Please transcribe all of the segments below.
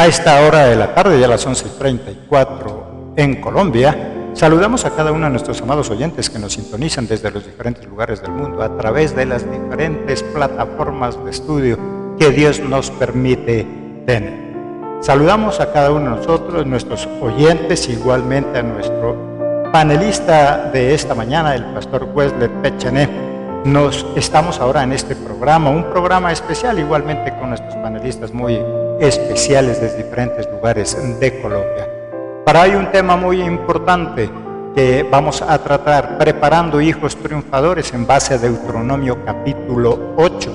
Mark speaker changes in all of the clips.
Speaker 1: A esta hora de la tarde, ya a las 11:34 en Colombia, saludamos a cada uno de nuestros amados oyentes que nos sintonizan desde los diferentes lugares del mundo a través de las diferentes plataformas de estudio que Dios nos permite tener. Saludamos a cada uno de nosotros, nuestros oyentes, igualmente a nuestro panelista de esta mañana, el pastor Wesley Pechené. Estamos ahora en este programa, un programa especial, igualmente con nuestros panelistas muy especiales desde diferentes lugares de Colombia. Para hoy un tema muy importante que vamos a tratar, preparando hijos triunfadores en base a Deuteronomio capítulo 8.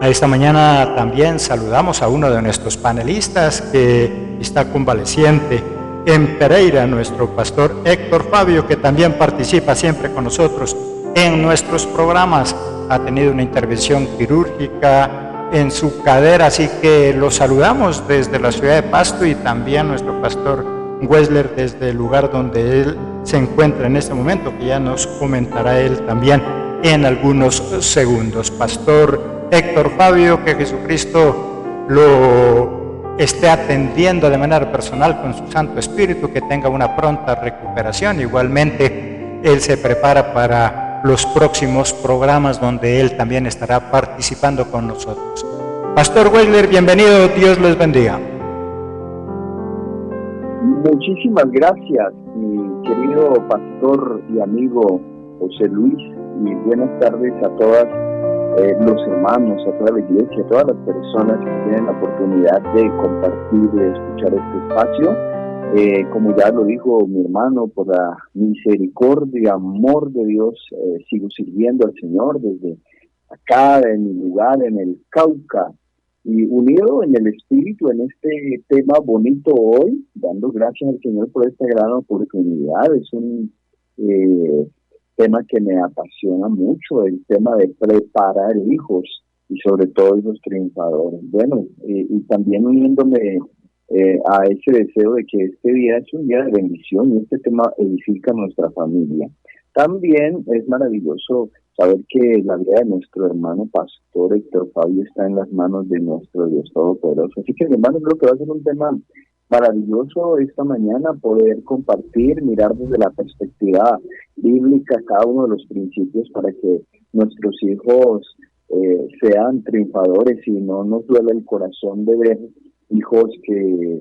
Speaker 1: A esta mañana también saludamos a uno de nuestros panelistas que está convaleciente en Pereira, nuestro pastor Héctor Fabio, que también participa siempre con nosotros en nuestros programas. Ha tenido una intervención quirúrgica en su cadera, así que lo saludamos desde la ciudad de Pasto, y también nuestro pastor Wesley desde el lugar donde él se encuentra en este momento, que ya nos comentará él también en algunos segundos. Pastor Héctor Fabio, que Jesucristo lo esté atendiendo de manera personal con su Santo Espíritu, que tenga una pronta recuperación. Igualmente, él se prepara para los próximos programas donde él también estará participando con nosotros. Pastor Wesley, bienvenido, Dios les bendiga.
Speaker 2: Muchísimas gracias, mi querido pastor y amigo José Luis, y buenas tardes a todas los hermanos, a toda la iglesia, a todas las personas que tienen la oportunidad de compartir, de escuchar este espacio. Como ya lo dijo mi hermano, por la misericordia y amor de Dios, sigo sirviendo al Señor desde acá, en mi lugar, en el Cauca, y unido en el Espíritu en este tema bonito hoy, dando gracias al Señor por esta gran oportunidad. Es un tema que me apasiona mucho, el tema de preparar hijos, y sobre todo hijos triunfadores. Bueno, y también uniéndome a ese deseo de que este día es un día de bendición y este tema edifica nuestra familia. También es maravilloso saber que la vida de nuestro hermano pastor Héctor Fabio está en las manos de nuestro Dios Todopoderoso. Así que, hermanos, creo que va a ser un tema maravilloso esta mañana, poder compartir, mirar desde la perspectiva bíblica cada uno de los principios para que nuestros hijos sean triunfadores y no nos duele el corazón de ver hijos que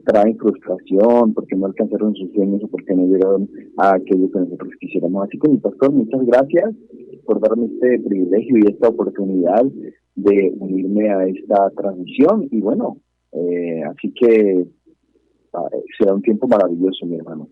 Speaker 2: traen frustración porque no alcanzaron sus sueños o porque no llegaron a aquello que nosotros quisiéramos. Así que, mi pastor, muchas gracias por darme este privilegio y esta oportunidad de unirme a esta transmisión. Y bueno, así que será un tiempo maravilloso, mi hermano.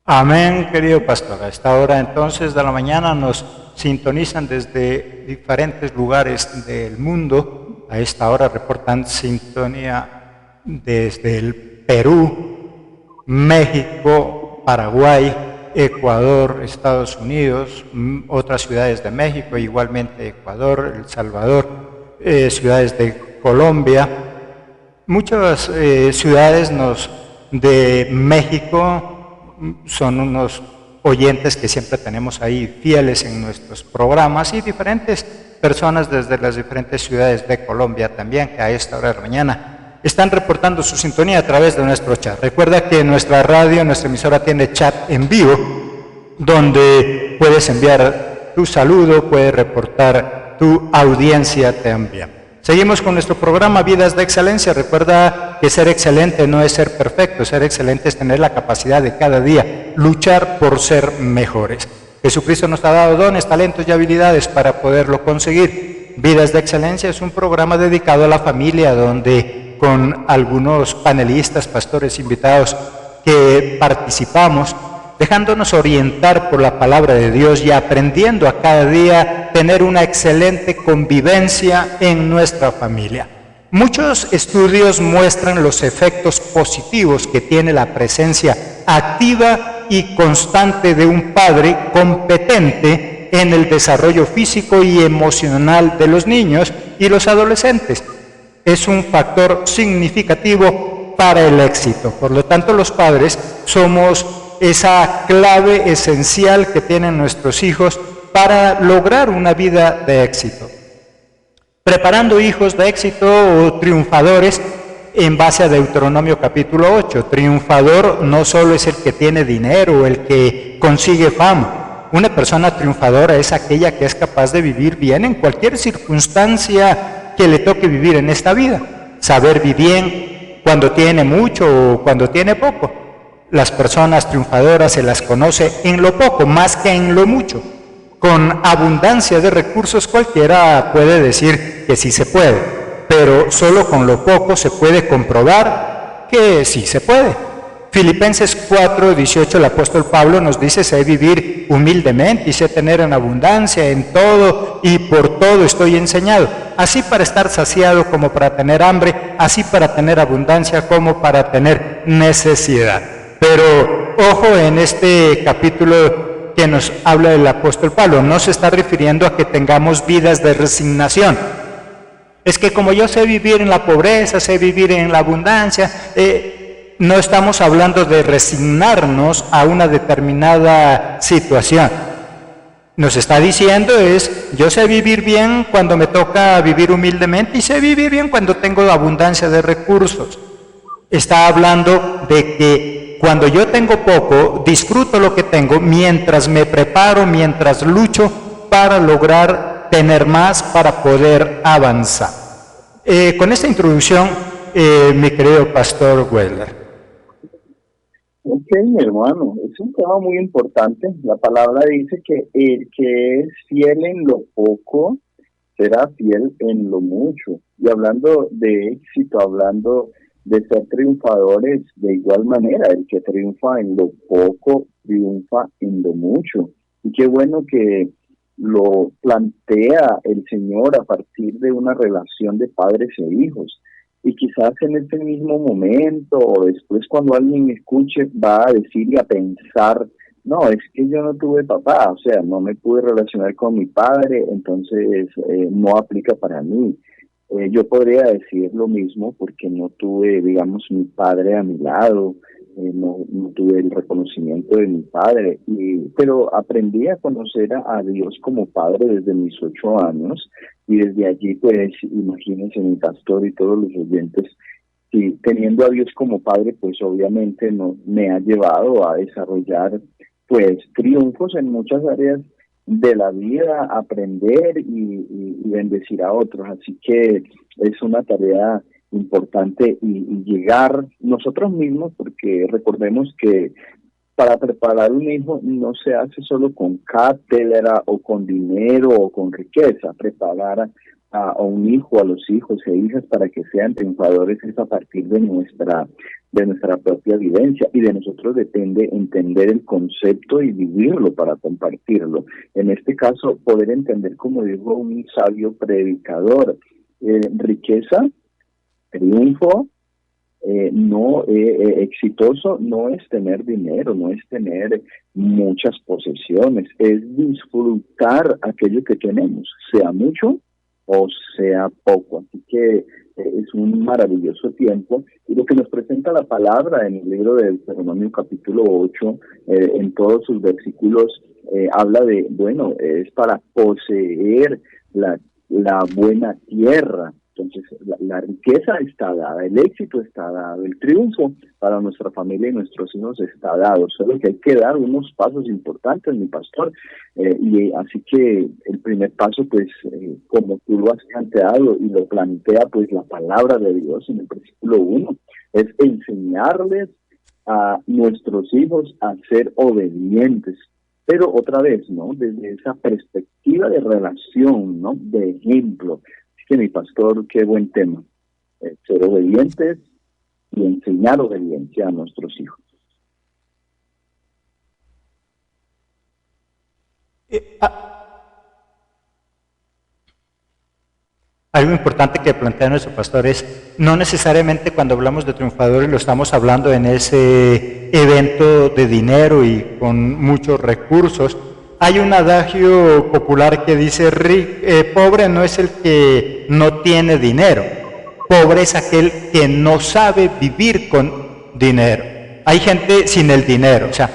Speaker 1: Amén, querido pastor. A esta hora entonces de la mañana nos sintonizan desde diferentes lugares del mundo. A esta hora reportan sintonía desde el Perú, México, Paraguay, Ecuador, Estados Unidos, otras ciudades de México, igualmente Ecuador, El Salvador, ciudades de Colombia, muchas ciudades de México. Son unos oyentes que siempre tenemos ahí fieles en nuestros programas, y diferentes personas desde las diferentes ciudades de Colombia también, que a esta hora de la mañana están reportando su sintonía a través de nuestro chat. Recuerda que nuestra radio, nuestra emisora tiene chat en vivo, donde puedes enviar tu saludo, puedes reportar tu audiencia también. Seguimos con nuestro programa Vidas de Excelencia. Recuerda que ser excelente no es ser perfecto, ser excelente es tener la capacidad de cada día luchar por ser mejores. Jesucristo nos ha dado dones, talentos y habilidades para poderlo conseguir. Vidas de Excelencia es un programa dedicado a la familia, donde con algunos panelistas, pastores invitados que participamos, dejándonos orientar por la palabra de Dios y aprendiendo a cada día tener una excelente convivencia en nuestra familia. Muchos estudios muestran los efectos positivos que tiene la presencia activa y constante de un padre competente en el desarrollo físico y emocional de los niños y los adolescentes. Es un factor significativo para el éxito. Por lo tanto, los padres somos esa clave esencial que tienen nuestros hijos para lograr una vida de éxito. Preparando hijos de éxito o triunfadores en base a Deuteronomio capítulo 8. Triunfador no solo es el que tiene dinero, el que consigue fama. Una persona triunfadora es aquella que es capaz de vivir bien en cualquier circunstancia que le toque vivir en esta vida. Saber vivir bien cuando tiene mucho o cuando tiene poco. Las personas triunfadoras se las conoce en lo poco más que en lo mucho. Con abundancia de recursos cualquiera puede decir que sí se puede, pero solo con lo poco se puede comprobar que sí se puede. Filipenses 4:18, el apóstol Pablo nos dice: sé vivir humildemente y sé tener en abundancia en todo y por todo estoy enseñado, así para estar saciado como para tener hambre, así para tener abundancia como para tener necesidad. Pero ojo, en este capítulo que nos habla el apóstol Pablo, no se está refiriendo a que tengamos vidas de resignación. Es que como yo sé vivir en la pobreza, sé vivir en la abundancia, no estamos hablando de resignarnos a una determinada situación. Nos está diciendo yo sé vivir bien cuando me toca vivir humildemente y sé vivir bien cuando tengo abundancia de recursos. Está hablando de que cuando yo tengo poco, disfruto lo que tengo mientras me preparo, mientras lucho para lograr tener más, para poder avanzar. Con esta introducción, mi querido pastor Weller.
Speaker 2: Ok, mi hermano, es un tema muy importante. La palabra dice que el que es fiel en lo poco será fiel en lo mucho. Y hablando de éxito, hablando de ser triunfadores, de igual manera, el que triunfa en lo poco, triunfa en lo mucho. Y qué bueno que lo plantea el Señor a partir de una relación de padres e hijos. Y quizás en este mismo momento o después cuando alguien me escuche va a decir y a pensar: no, es que yo no tuve papá, o sea, no me pude relacionar con mi padre, entonces no aplica para mí. Yo podría decir lo mismo porque no tuve, digamos, mi padre a mi lado, no tuve el reconocimiento de mi padre, pero aprendí a conocer a Dios como padre desde mis 8 años y desde allí, pues, imagínense mi pastor y todos los oyentes, y teniendo a Dios como padre, pues obviamente me ha llevado a desarrollar, pues, triunfos en muchas áreas de la vida, aprender y bendecir a otros. Así que es una tarea importante y llegar nosotros mismos, porque recordemos que para preparar un hijo no se hace solo con cátedra o con dinero o con riqueza. Preparar a un hijo, a los hijos e hijas para que sean triunfadores es a partir de nuestra propia vivencia, y de nosotros depende entender el concepto y vivirlo para compartirlo. En este caso, poder entender, como dijo un sabio predicador, riqueza, triunfo, exitoso no es tener dinero, no es tener muchas posesiones, es disfrutar aquello que tenemos, sea mucho o sea poco. Así que es un maravilloso tiempo, y lo que nos presenta la palabra en el libro de Deuteronomio capítulo 8, en todos sus versículos, habla de, bueno, es para poseer la buena tierra. Entonces, la riqueza está dada, el éxito está dado, el triunfo para nuestra familia y nuestros hijos está dado. Solo que hay que dar unos pasos importantes, mi pastor. Y así que el primer paso, pues, como tú lo has planteado y lo plantea, pues, la palabra de Dios en el versículo 1, es enseñarles a nuestros hijos a ser obedientes. Pero otra vez, ¿no? Desde esa perspectiva de relación, ¿no? De ejemplo. Que mi pastor, qué buen tema, ser obedientes y enseñar obediencia a nuestros hijos.
Speaker 1: Algo importante que plantea nuestro pastor es, no necesariamente cuando hablamos de triunfadores lo estamos hablando en ese evento de dinero y con muchos recursos. Hay un adagio popular que dice, pobre no es el que no tiene dinero, pobre es aquel que no sabe vivir con dinero. Hay gente sin el dinero, o sea,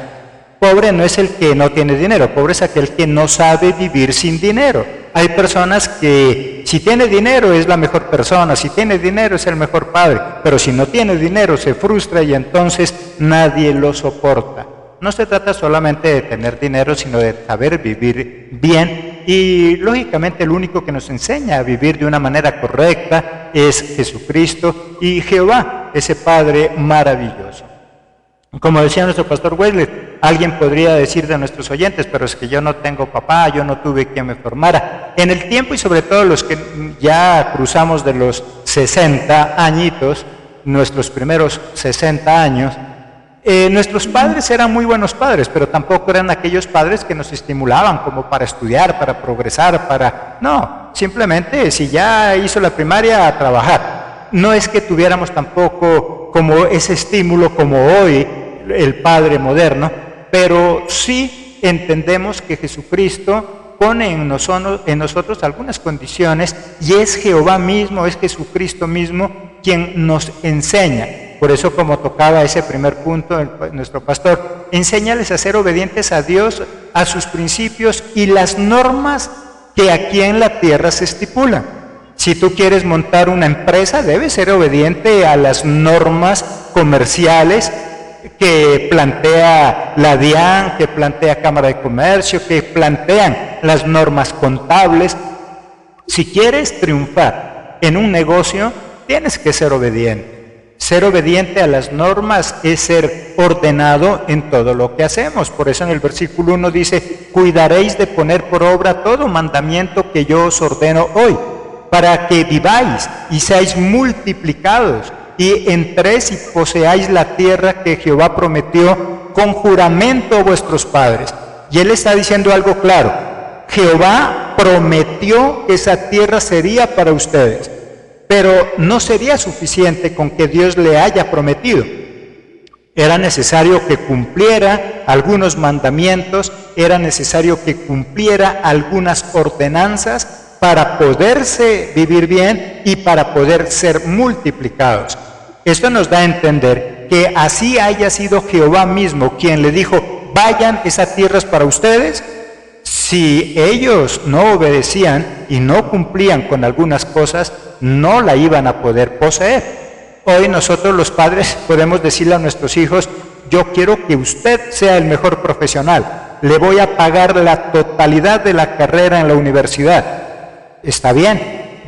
Speaker 1: Pobre no es el que no tiene dinero, pobre es aquel que no sabe vivir sin dinero. Hay personas que si tiene dinero es la mejor persona, si tiene dinero es el mejor padre, pero si no tiene dinero se frustra y entonces nadie lo soporta. No se trata solamente de tener dinero, sino de saber vivir bien, y lógicamente el único que nos enseña a vivir de una manera correcta es Jesucristo y Jehová, ese Padre maravilloso. Como decía nuestro pastor Wesley, alguien podría decir de nuestros oyentes, pero es que yo no tengo papá, yo no tuve quien me formara. En el tiempo, y sobre todo los que ya cruzamos de los 60 añitos, nuestros primeros 60 años, nuestros padres eran muy buenos padres, pero tampoco eran aquellos padres que nos estimulaban como para estudiar, para progresar, No, simplemente si ya hizo la primaria, a trabajar. No es que tuviéramos tampoco como ese estímulo como hoy el Padre moderno, pero sí entendemos que Jesucristo pone en nosotros algunas condiciones, y es Jehová mismo, es Jesucristo mismo quien nos enseña. Por eso, como tocaba ese primer punto nuestro pastor, enséñales a ser obedientes a Dios, a sus principios y las normas que aquí en la tierra se estipulan. Si tú quieres montar una empresa, debes ser obediente a las normas comerciales que plantea la DIAN, que plantea Cámara de Comercio, que plantean las normas contables. Si quieres triunfar en un negocio, tienes que ser obediente. Ser obediente a las normas es ser ordenado en todo lo que hacemos. Por eso en el versículo 1 dice: cuidaréis de poner por obra todo mandamiento que yo os ordeno hoy, para que viváis y seáis multiplicados, y entréis y poseáis la tierra que Jehová prometió con juramento a vuestros padres. Y él está diciendo algo claro: Jehová prometió que esa tierra sería para ustedes, pero no sería suficiente con que Dios le haya prometido. Era necesario que cumpliera algunos mandamientos, era necesario que cumpliera algunas ordenanzas para poderse vivir bien y para poder ser multiplicados. Esto nos da a entender que así haya sido Jehová mismo quien le dijo: vayan, esa tierra es para ustedes. Si ellos no obedecían y no cumplían con algunas cosas, no la iban a poder poseer. Hoy nosotros los padres podemos decirle a nuestros hijos: yo quiero que usted sea el mejor profesional, le voy a pagar la totalidad de la carrera en la universidad. Está bien,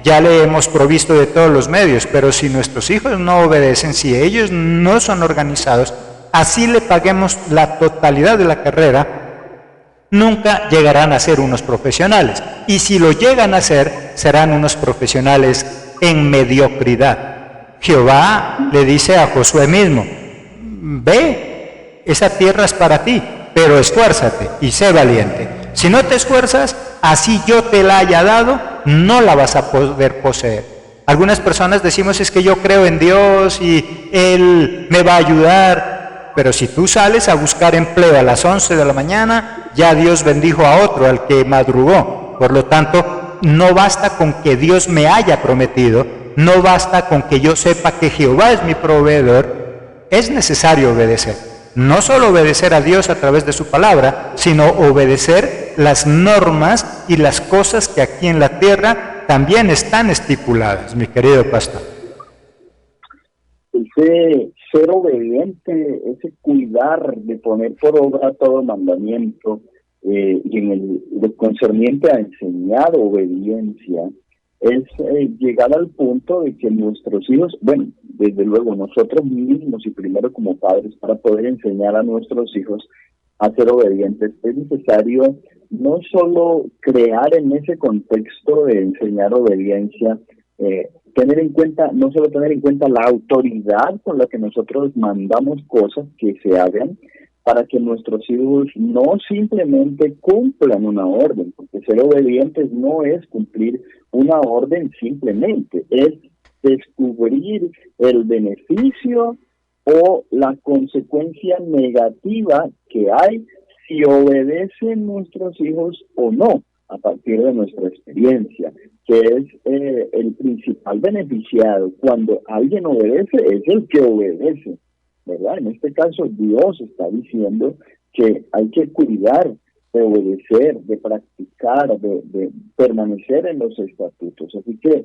Speaker 1: ya le hemos provisto de todos los medios, pero si nuestros hijos no obedecen, si ellos no son organizados, así le paguemos la totalidad de la carrera, nunca llegarán a ser unos profesionales. Y si lo llegan a ser, serán unos profesionales en mediocridad. Jehová le dice a Josué mismo: ve, esa tierra es para ti, pero esfuérzate y sé valiente. Si no te esfuerzas, así yo te la haya dado, no la vas a poder poseer. Algunas personas decimos: es que yo creo en Dios y Él me va a ayudar. Pero si tú sales a buscar empleo a las 11 de la mañana, ya Dios bendijo a otro, al que madrugó. Por lo tanto, no basta con que Dios me haya prometido, no basta con que yo sepa que Jehová es mi proveedor, es necesario obedecer. No solo obedecer a Dios a través de su palabra, sino obedecer las normas y las cosas que aquí en la tierra también están estipuladas, mi querido pastor.
Speaker 2: Ese ser obediente, ese cuidar de poner por obra todo mandamiento, y en lo concerniente a enseñar obediencia, es llegar al punto de que nuestros hijos, bueno, desde luego nosotros mismos y primero como padres, para poder enseñar a nuestros hijos a ser obedientes, es necesario no solo crear en ese contexto de enseñar obediencia, tener en cuenta, no solo tener en cuenta la autoridad con la que nosotros mandamos cosas que se hagan, para que nuestros hijos no simplemente cumplan una orden, porque ser obedientes no es cumplir una orden simplemente, es descubrir el beneficio o la consecuencia negativa que hay si obedecen nuestros hijos o no, a partir de nuestra experiencia, que es el principal beneficiado. Cuando alguien obedece, es el que obedece, ¿verdad? En este caso, Dios está diciendo que hay que cuidar de obedecer, de practicar, de permanecer en los estatutos. Así que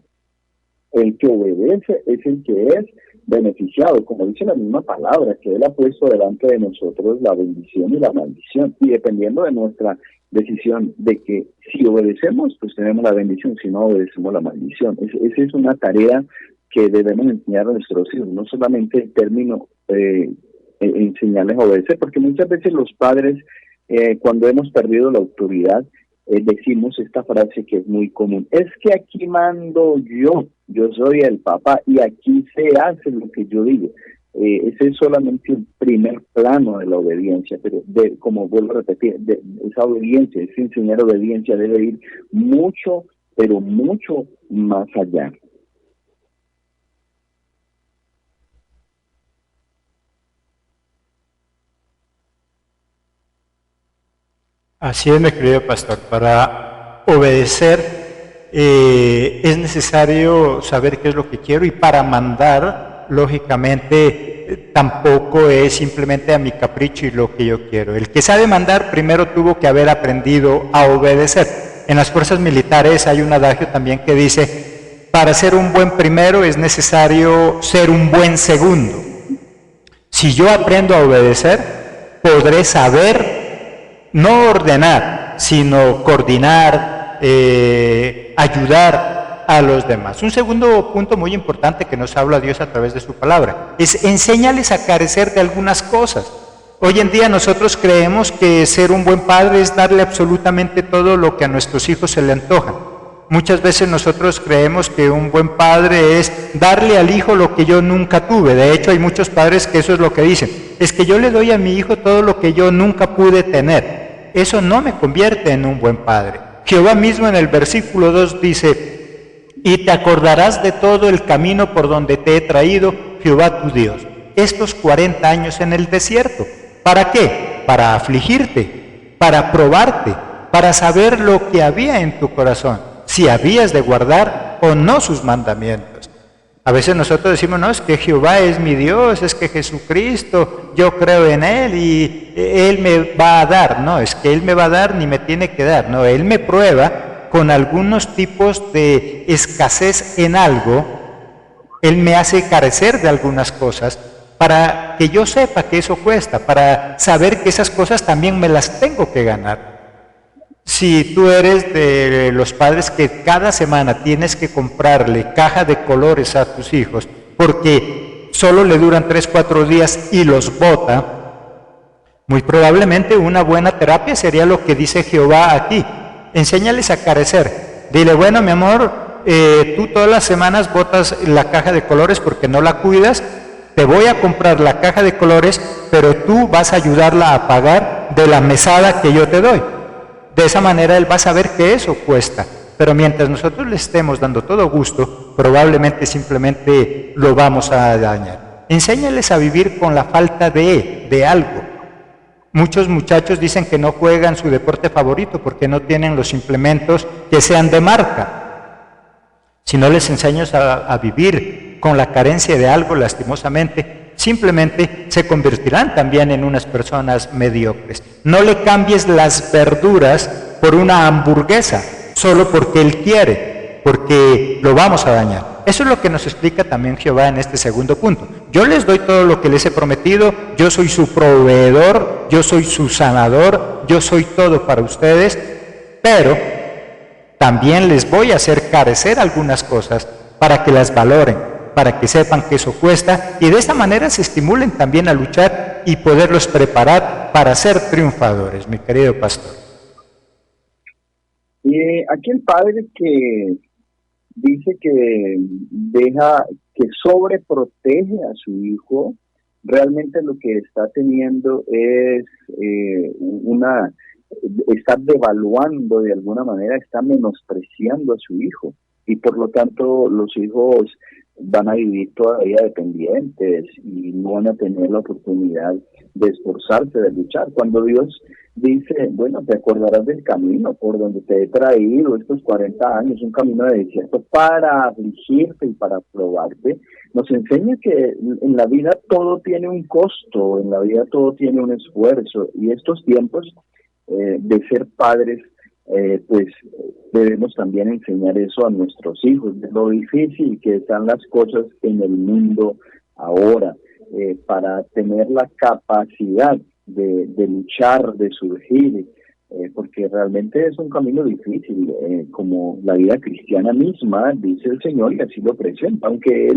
Speaker 2: el que obedece es el que es beneficiado, como dice la misma palabra, que Él ha puesto delante de nosotros la bendición y la maldición, y dependiendo de nuestra decisión de que si obedecemos, pues tenemos la bendición, si no obedecemos la maldición. Esa es una tarea que debemos enseñar a nuestros hijos, no solamente el término enseñarles a obedecer, porque muchas veces los padres, cuando hemos perdido la autoridad, decimos esta frase que es muy común: es que aquí mando yo soy el papá y aquí se hace lo que yo digo. Ese es solamente el primer plano de la obediencia, pero como vuelvo a repetir, esa obediencia, ese enseñar obediencia debe ir mucho, pero mucho más allá.
Speaker 1: Así es, mi querido pastor. Para obedecer es necesario saber qué es lo que quiero, y para mandar, lógicamente, tampoco es simplemente a mi capricho y lo que yo quiero. El que sabe mandar primero tuvo que haber aprendido a obedecer. En las fuerzas militares hay un adagio también que dice: para ser un buen primero es necesario ser un buen segundo. Si yo aprendo a obedecer, podré saber no ordenar, sino coordinar, ayudar a los demás. Un segundo punto muy importante que nos habla Dios a través de su palabra es: enséñales a carecer de algunas cosas. Hoy en día nosotros creemos que ser un buen padre es darle absolutamente todo lo que a nuestros hijos se le antoja. Muchas veces nosotros creemos que un buen padre es darle al hijo lo que yo nunca tuve. De hecho, hay muchos padres que eso es lo que dicen: es que yo le doy a mi hijo todo lo que yo nunca pude tener. Eso no me convierte en un buen padre. Jehová mismo en el versículo 2 dice: y te acordarás de todo el camino por donde te he traído, Jehová tu Dios, estos 40 años en el desierto. ¿Para qué? Para afligirte, para probarte, para saber lo que había en tu corazón, si habías de guardar o no sus mandamientos. A veces nosotros decimos: no, es que Jehová es mi Dios, es que Jesucristo, yo creo en Él y Él me va a dar. No, es que Él me va a dar ni me tiene que dar. No, Él me prueba con algunos tipos de escasez en algo. Él me hace carecer de algunas cosas para que yo sepa que eso cuesta, para saber que esas cosas también me las tengo que ganar. Si tú eres de los padres que cada semana tienes que comprarle caja de colores a tus hijos porque solo le duran 3-4 días y los bota, muy probablemente una buena terapia sería lo que dice Jehová aquí: enséñales a carecer. Dile: bueno, mi amor, tú todas las semanas botas la caja de colores porque no la cuidas, te voy a comprar la caja de colores, pero tú vas a ayudarla a pagar de la mesada que yo te doy. De esa manera él va a saber que eso cuesta. Pero mientras nosotros le estemos dando todo gusto, probablemente simplemente lo vamos a dañar. Enséñales a vivir con la falta de algo. Muchos muchachos dicen que no juegan su deporte favorito porque no tienen los implementos que sean de marca. Si no les enseñas a vivir con la carencia de algo, lastimosamente, simplemente se convertirán también en unas personas mediocres. No le cambies las verduras por una hamburguesa, solo porque Él quiere, porque lo vamos a dañar. Eso es lo que nos explica también Jehová en este segundo punto. Yo les doy todo lo que les he prometido, yo soy su proveedor, yo soy su sanador, yo soy todo para ustedes, pero también les voy a hacer carecer algunas cosas para que las valoren, para que sepan que eso cuesta, y de esta manera se estimulen también a luchar y poderlos preparar para ser triunfadores, mi querido pastor.
Speaker 2: Y aquí el padre que dice que sobreprotege a su hijo, realmente lo que está teniendo es está devaluando de alguna manera, está menospreciando a su hijo, y por lo tanto los hijos van a vivir todavía dependientes y no van a tener la oportunidad de esforzarse, de luchar. Cuando Dios dice, bueno, te acordarás del camino por donde te he traído estos 40 años, un camino de desierto para afligirte y para probarte. Nos enseña que en la vida todo tiene un costo, en la vida todo tiene un esfuerzo, y estos tiempos de ser padres, pues debemos también enseñar eso a nuestros hijos, de lo difícil que están las cosas en el mundo ahora, para tener la capacidad de luchar, de surgir, porque realmente es un camino difícil, como la vida cristiana misma, dice el Señor, y así lo presenta, aunque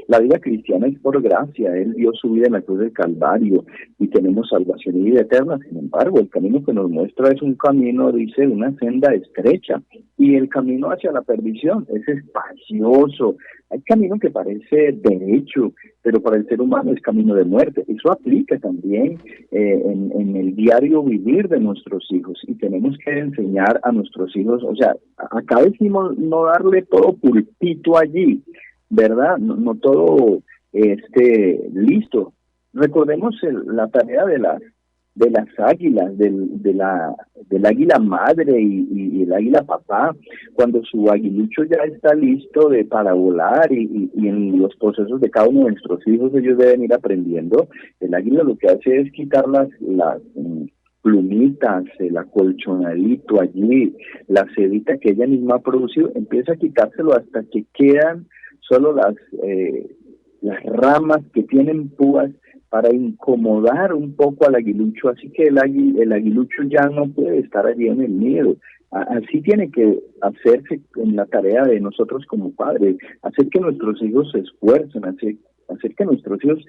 Speaker 2: la vida cristiana es por gracia, Él dio su vida en la cruz del Calvario, y tenemos salvación y vida eterna. Sin embargo, el camino que nos muestra es un camino, dice, una senda estrecha, y el camino hacia la perdición es espacioso. Hay camino que parece derecho, pero para el ser humano es camino de muerte. Eso aplica también en el diario vivir de nuestros hijos, y tenemos que enseñar a nuestros hijos, o sea, acá decimos no darle todo pulpito allí, ¿verdad? No todo listo. Recordemos la tarea de las águilas, del águila madre y el águila papá, cuando su aguilucho ya está listo para volar, y en los procesos de cada uno de nuestros hijos ellos deben ir aprendiendo. El águila lo que hace es quitar las plumitas, el acolchonadito allí, la sedita que ella misma ha producido, empieza a quitárselo hasta que quedan solo las ramas que tienen púas, para incomodar un poco al aguilucho, así que el aguilucho ya no puede estar allí en el nido. Así tiene que hacerse en la tarea de nosotros como padres, hacer que nuestros hijos se esfuercen, hacer que nuestros hijos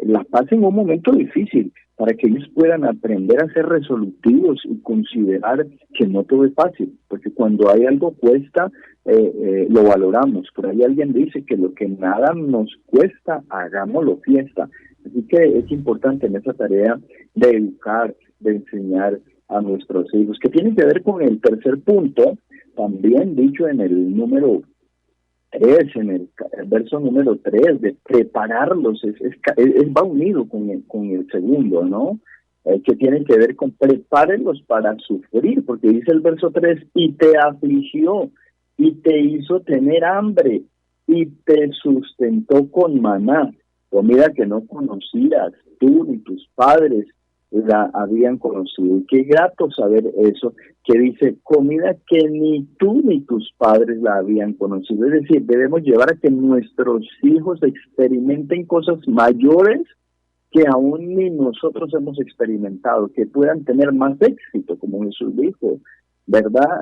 Speaker 2: la pasen un momento difícil, para que ellos puedan aprender a ser resolutivos y considerar que no todo es fácil, porque cuando hay algo cuesta, lo valoramos. Por ahí alguien dice que lo que nada nos cuesta, hagámoslo fiesta. Así que es importante en esa tarea de educar, de enseñar a nuestros hijos, que tiene que ver con el tercer punto, también dicho en el número 3, en el verso número 3, de prepararlos, va unido con el segundo, ¿no? Que tiene que ver con prepárenlos para sufrir, porque dice el verso 3, y te afligió, y te hizo tener hambre, y te sustentó con maná, comida que no conocías, tú ni tus padres la habían conocido. Y qué grato saber eso, que dice, comida que ni tú ni tus padres la habían conocido. Es decir, debemos llevar a que nuestros hijos experimenten cosas mayores que aún ni nosotros hemos experimentado, que puedan tener más éxito, como Jesús dijo, ¿verdad?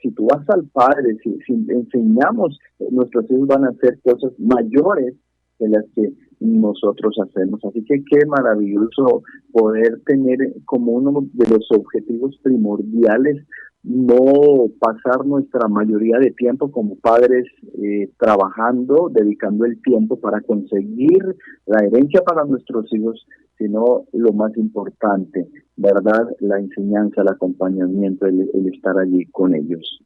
Speaker 2: Si tú vas al Padre, si enseñamos, nuestros hijos van a hacer cosas mayores de las que nosotros hacemos. Así que qué maravilloso poder tener como uno de los objetivos primordiales no pasar nuestra mayoría de tiempo como padres trabajando, dedicando el tiempo para conseguir la herencia para nuestros hijos, sino lo más importante, ¿verdad? La enseñanza, el acompañamiento, el estar allí con ellos.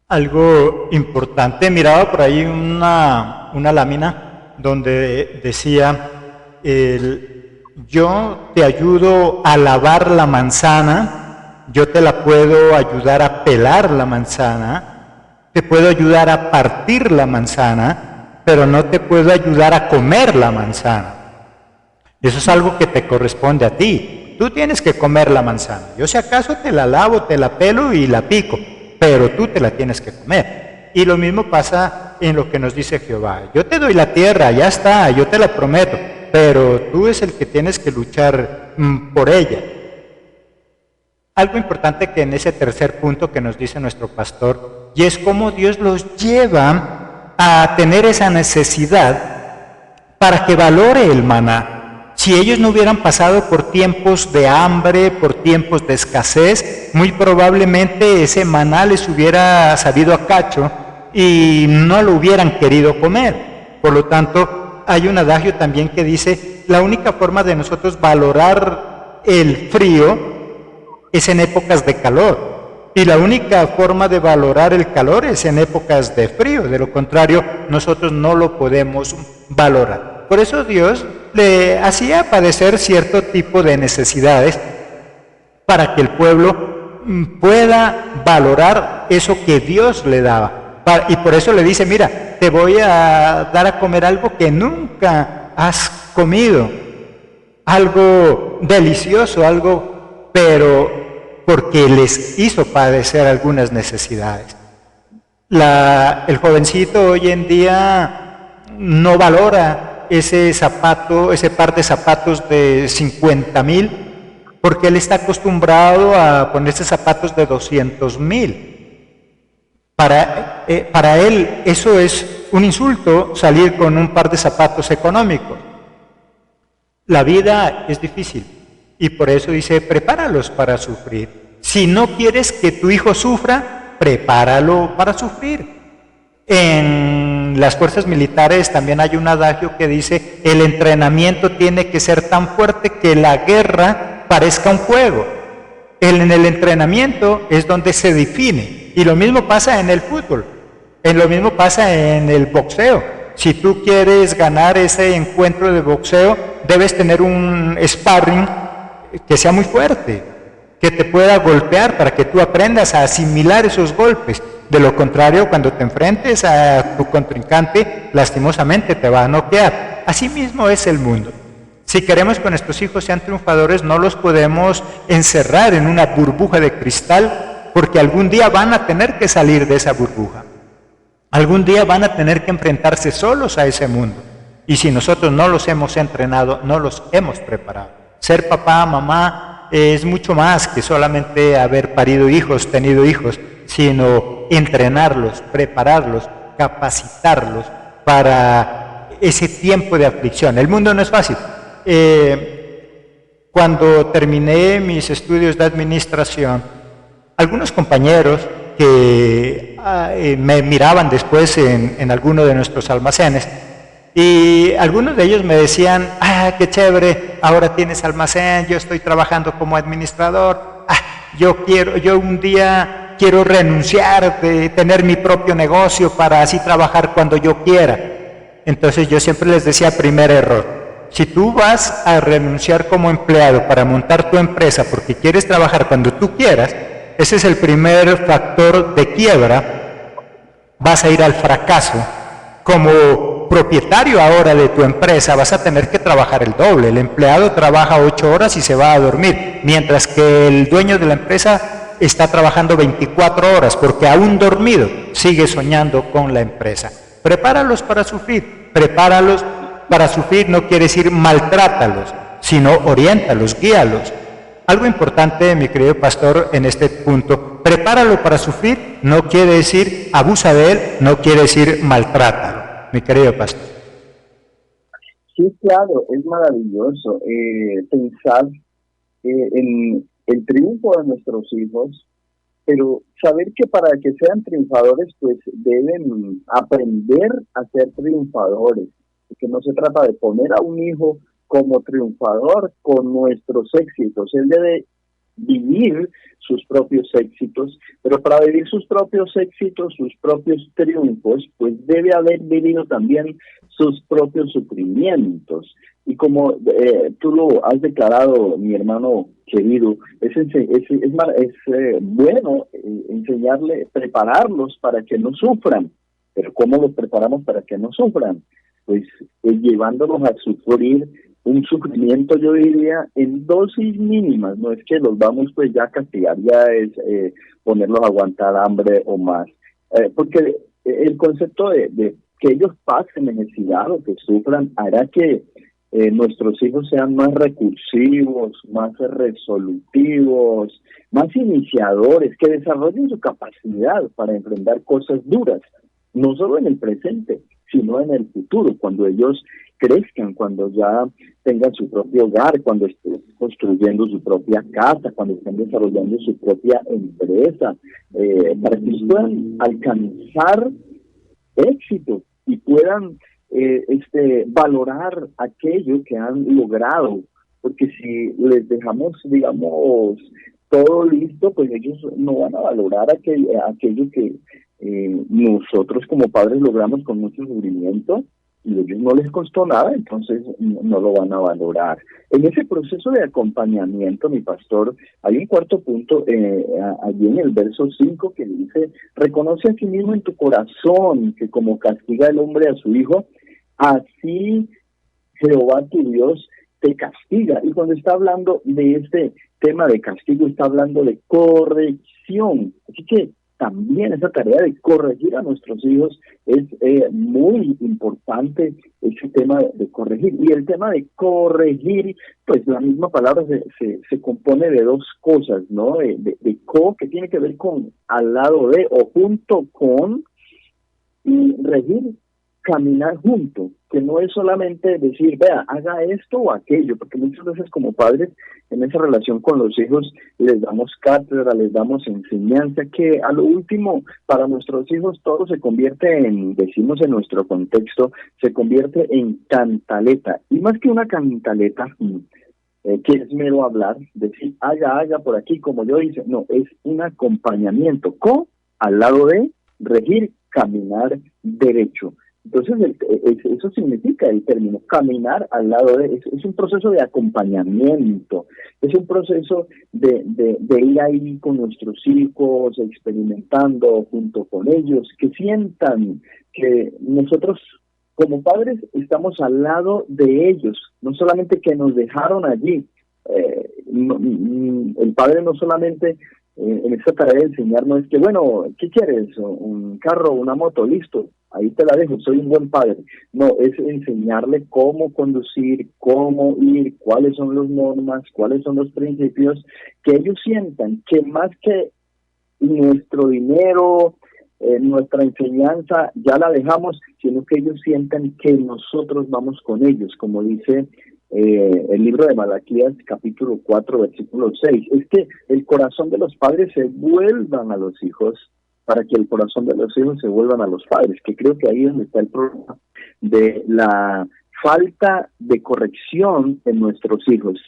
Speaker 1: Algo importante, miraba por ahí una lámina donde decía, yo te ayudo a lavar la manzana, yo te la puedo ayudar a pelar la manzana, te puedo ayudar a partir la manzana, pero no te puedo ayudar a comer la manzana. Eso es algo que te corresponde a ti. Tú tienes que comer la manzana. Yo si acaso te la lavo, te la pelo y la pico, pero tú te la tienes que comer. Y lo mismo pasa en lo que nos dice Jehová. Yo te doy la tierra, ya está, yo te la prometo, pero tú es el que tienes que luchar por ella. Algo importante que en ese tercer punto que nos dice nuestro pastor, y es cómo Dios los lleva a tener esa necesidad para que valore el maná. Si ellos no hubieran pasado por tiempos de hambre, por tiempos de escasez, muy probablemente ese maná les hubiera sabido a cacho y no lo hubieran querido comer. Por lo tanto, hay un adagio también que dice, la única forma de nosotros valorar el frío es en épocas de calor. Y la única forma de valorar el calor es en épocas de frío, de lo contrario nosotros no lo podemos valorar. Por eso Dios le hacía padecer cierto tipo de necesidades para que el pueblo pueda valorar eso que Dios le daba. Y por eso le dice, mira, te voy a dar a comer algo que nunca has comido, algo delicioso, pero porque les hizo padecer algunas necesidades. El jovencito hoy en día no valora ese zapato, ese par de zapatos de 50,000, porque él está acostumbrado a ponerse zapatos de 200,000. Para él eso es un insulto, salir con un par de zapatos económicos. La vida es difícil y por eso dice, prepáralos para sufrir. Si no quieres que tu hijo sufra, prepáralo para sufrir. En las fuerzas militares también hay un adagio que dice, el entrenamiento tiene que ser tan fuerte que la guerra parezca un juego. En el entrenamiento es donde se define, y lo mismo pasa en el fútbol, lo mismo pasa en el boxeo. Si tú quieres ganar ese encuentro de boxeo, debes tener un sparring que sea muy fuerte, que te pueda golpear para que tú aprendas a asimilar esos golpes. De lo contrario, cuando te enfrentes a tu contrincante, lastimosamente te va a noquear. Así mismo es el mundo. Si queremos que nuestros hijos sean triunfadores, no los podemos encerrar en una burbuja de cristal, porque algún día van a tener que salir de esa burbuja. Algún día van a tener que enfrentarse solos a ese mundo. Y si nosotros no los hemos entrenado, no los hemos preparado. Ser papá, mamá, es mucho más que solamente haber parido hijos, tenido hijos, sino entrenarlos, prepararlos, capacitarlos para ese tiempo de aflicción. El mundo no es fácil. Cuando terminé mis estudios de administración, algunos compañeros que me miraban después en alguno de nuestros almacenes, y algunos de ellos me decían, qué chévere, ahora tienes almacén, yo estoy trabajando como administrador, yo un día quiero renunciar de tener mi propio negocio para así trabajar cuando yo quiera. Entonces yo siempre les decía, primer error, si tú vas a renunciar como empleado para montar tu empresa porque quieres trabajar cuando tú quieras, ese es el primer factor de quiebra, vas a ir al fracaso. Como propietario ahora de tu empresa vas a tener que trabajar el doble. El empleado trabaja 8 horas y se va a dormir, mientras que el dueño de la empresa está trabajando 24 horas porque aún dormido sigue soñando con la empresa. Prepáralos para sufrir. Prepáralos para sufrir no quiere decir maltrátalos, sino oriéntalos, guíalos. Algo importante, mi querido pastor, en este punto, prepáralo para sufrir no quiere decir abusa de él, no quiere decir maltrátalo, mi querido pastor.
Speaker 2: Sí, claro, es maravilloso pensar en el triunfo de nuestros hijos, pero saber que para que sean triunfadores, pues deben aprender a ser triunfadores, porque no se trata de poner a un hijo como triunfador con nuestros éxitos. Él debe vivir sus propios éxitos, pero para vivir sus propios éxitos, sus propios triunfos, pues debe haber vivido también sus propios sufrimientos. Y como tú lo has declarado, mi hermano querido, es bueno enseñarle, prepararlos para que no sufran. Pero ¿cómo los preparamos para que no sufran? Pues llevándolos a sufrir un sufrimiento, yo diría, en dosis mínimas. No es que los vamos pues ya a castigar, ya es ponerlos a aguantar hambre o más. Porque el concepto de que ellos pasen necesidad o que sufran hará que nuestros hijos sean más recursivos, más resolutivos, más iniciadores, que desarrollen su capacidad para enfrentar cosas duras, no solo en el presente, sino en el futuro, cuando ellos crezcan, cuando ya tengan su propio hogar, cuando estén construyendo su propia casa, cuando estén desarrollando su propia empresa, para que puedan alcanzar éxito y puedan valorar aquello que han logrado, porque si les dejamos, digamos, todo listo, pues ellos no van a valorar aquello que nosotros como padres logramos con mucho sufrimiento, y a ellos no les costó nada, entonces no lo van a valorar. En ese proceso de acompañamiento, mi pastor, hay un cuarto punto allí en el verso 5 que dice: reconoce a sí mismo en tu corazón que como castiga el hombre a su hijo, así Jehová tu Dios te castiga. Y cuando está hablando de este tema de castigo, está hablando de corrección. Así que también esa tarea de corregir a nuestros hijos es muy importante, ese tema de corregir. Y el tema de corregir, pues la misma palabra se compone de dos cosas, ¿no? De co, que tiene que ver con al lado de o junto con, y regir, caminar junto, que no es solamente decir, vea, haga esto o aquello, porque muchas veces como padres en esa relación con los hijos les damos cátedra, les damos enseñanza, que a lo último para nuestros hijos todo se convierte en, decimos en nuestro contexto, se convierte en cantaleta, y más que una cantaleta, que es mero hablar, decir, haga por aquí, como yo hice, no, es un acompañamiento, al lado de, regir, caminar derecho. Entonces, eso significa el término, caminar al lado de, es un proceso de acompañamiento, es un proceso de ir ahí con nuestros hijos, experimentando junto con ellos, que sientan que nosotros como padres estamos al lado de ellos, no solamente que nos dejaron allí. El padre no solamente en esta tarea de enseñar no es que, bueno, ¿qué quieres? ¿Un carro, una moto? Listo, ahí te la dejo, soy un buen padre. No, es enseñarle cómo conducir, cómo ir, cuáles son las normas, cuáles son los principios, que ellos sientan que más que nuestro dinero, nuestra enseñanza ya la dejamos, sino que ellos sientan que nosotros vamos con ellos, como dice el libro de Malaquías, capítulo 4, versículo 6. Es que el corazón de los padres se vuelvan a los hijos, para que el corazón de los hijos se vuelvan a los padres, que creo que ahí es donde está el problema de la falta de corrección en nuestros hijos.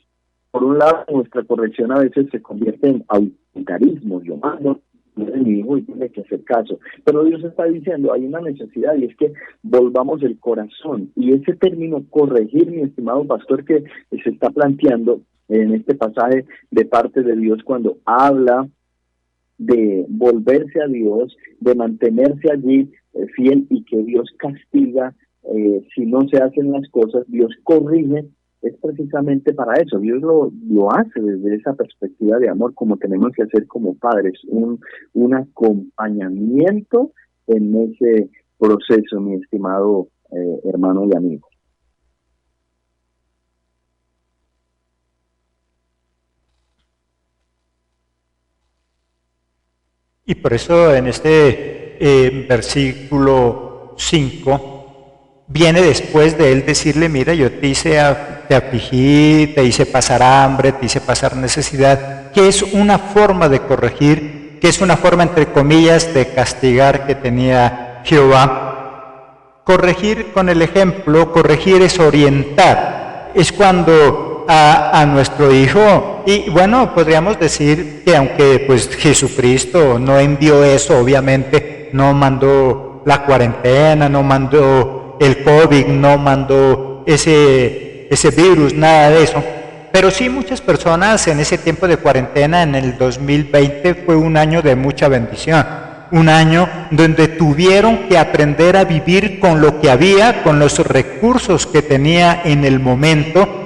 Speaker 2: Por un lado, nuestra corrección a veces se convierte en autoritarismo. Yo mando, es mi hijo y tiene que hacer caso. Pero Dios está diciendo, hay una necesidad, y es que volvamos el corazón. Y ese término corregir, mi estimado pastor, que se está planteando en este pasaje de parte de Dios cuando habla de volverse a Dios, de mantenerse allí fiel, y que Dios castiga si no se hacen las cosas, Dios corrige, es precisamente para eso. Dios lo hace desde esa perspectiva de amor, como tenemos que hacer como padres, un acompañamiento en ese proceso, mi estimado hermano y amigo.
Speaker 1: Y por eso en este versículo 5 viene después de él decirle, mira, yo te afligí, te hice pasar hambre, te hice pasar necesidad, que es una forma de corregir, que es una forma, entre comillas, de castigar que tenía Jehová. Corregir con el ejemplo, corregir es orientar, es cuando a nuestro hijo, y bueno, podríamos decir que aunque pues Jesucristo no envió eso, obviamente, no mandó la cuarentena, no mandó el COVID, no mandó ese virus, nada de eso, pero sí muchas personas en ese tiempo de cuarentena, en el 2020, fue un año de mucha bendición, un año donde tuvieron que aprender a vivir con lo que había, con los recursos que tenía en el momento.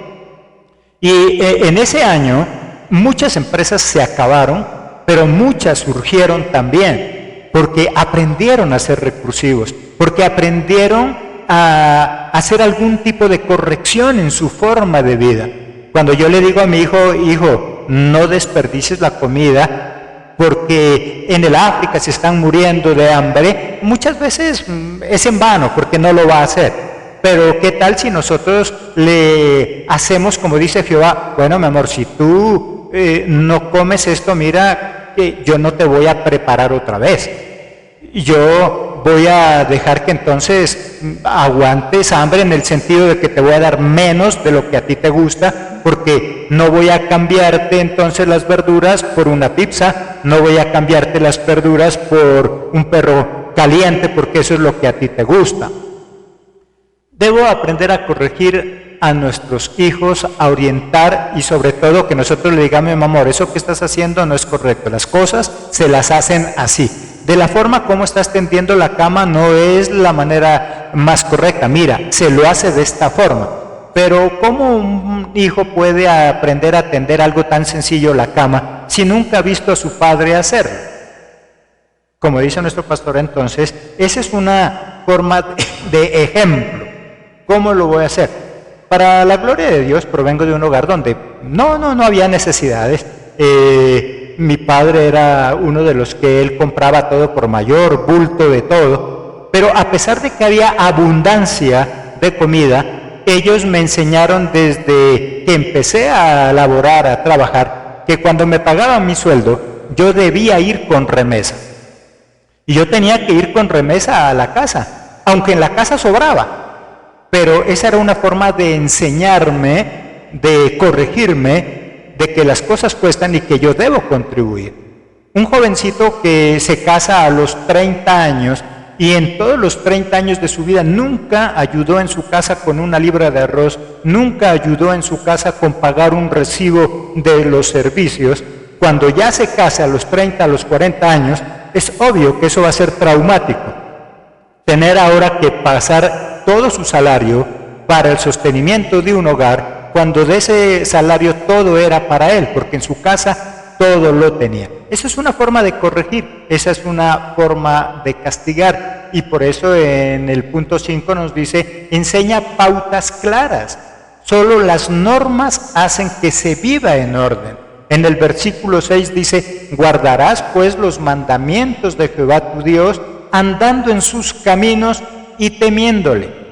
Speaker 1: Y en ese año muchas empresas se acabaron, pero muchas surgieron también, porque aprendieron a ser recursivos, porque aprendieron a hacer algún tipo de corrección en su forma de vida. Cuando yo le digo a mi hijo, no desperdicies la comida, porque en el África se están muriendo de hambre, muchas veces es en vano, porque no lo va a hacer. Pero ¿qué tal si nosotros le hacemos como dice Jehová? Bueno, mi amor, si tú no comes esto, mira, que yo no te voy a preparar otra vez. Yo voy a dejar que entonces aguantes hambre en el sentido de que te voy a dar menos de lo que a ti te gusta, porque no voy a cambiarte entonces las verduras por una pizza, no voy a cambiarte las verduras por un perro caliente, porque eso es lo que a ti te gusta. Debo aprender a corregir a nuestros hijos, a orientar y sobre todo que nosotros le digamos: mi amor, eso que estás haciendo no es correcto, las cosas se las hacen así. De la forma como estás tendiendo la cama no es la manera más correcta, mira, se lo hace de esta forma. Pero ¿cómo un hijo puede aprender a tender algo tan sencillo, la cama, si nunca ha visto a su padre hacerlo? Como dice nuestro pastor, entonces, esa es una forma de ejemplo. ¿Cómo lo voy a hacer? Para la gloria de Dios, provengo de un hogar donde no había necesidades. Mi padre era uno de los que él compraba todo por mayor, bulto de todo. Pero a pesar de que había abundancia de comida, ellos me enseñaron desde que empecé a laborar, a trabajar, que cuando me pagaban mi sueldo, yo debía ir con remesa. Y yo tenía que ir con remesa a la casa, aunque en la casa sobraba. Pero esa era una forma de enseñarme, de corregirme, de que las cosas cuestan y que yo debo contribuir. Un jovencito que se casa a los 30 años y en todos los 30 años de su vida nunca ayudó en su casa con una libra de arroz, nunca ayudó en su casa con pagar un recibo de los servicios, cuando ya se casa a los 30, a los 40 años, es obvio que eso va a ser traumático. Tener ahora que pasar todo su salario para el sostenimiento de un hogar, cuando de ese salario todo era para él, porque en su casa todo lo tenía. Esa es una forma de corregir, esa es una forma de castigar, y por eso en el punto 5 nos dice: enseña pautas claras. Solo las normas hacen que se viva en orden. En el versículo 6 dice: guardarás pues los mandamientos de Jehová tu Dios, andando en sus caminos y temiéndole.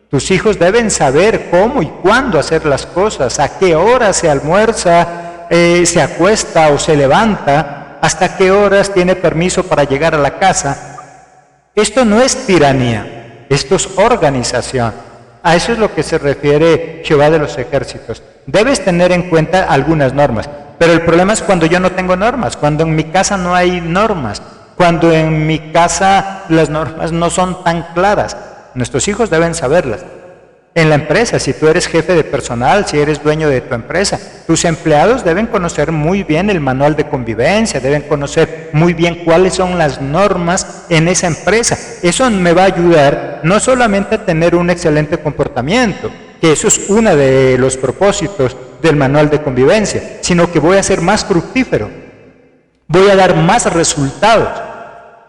Speaker 1: Tus hijos deben saber cómo y cuándo hacer las cosas, a qué hora se almuerza, se acuesta o se levanta, hasta qué horas tiene permiso para llegar a la casa. Esto no es tiranía, esto es organización. A eso es lo que se refiere Jehová de los ejércitos. Debes tener en cuenta algunas normas, pero el problema es cuando yo no tengo normas, cuando en mi casa no hay normas, cuando en mi casa las normas no son tan claras. Nuestros hijos deben saberlas. En la empresa, si tú eres jefe de personal, si eres dueño de tu empresa, tus empleados deben conocer muy bien el manual de convivencia, deben conocer muy bien cuáles son las normas en esa empresa. Eso me va a ayudar no solamente a tener un excelente comportamiento, que eso es uno de los propósitos del manual de convivencia, sino que voy a ser más fructífero, voy a dar más resultados,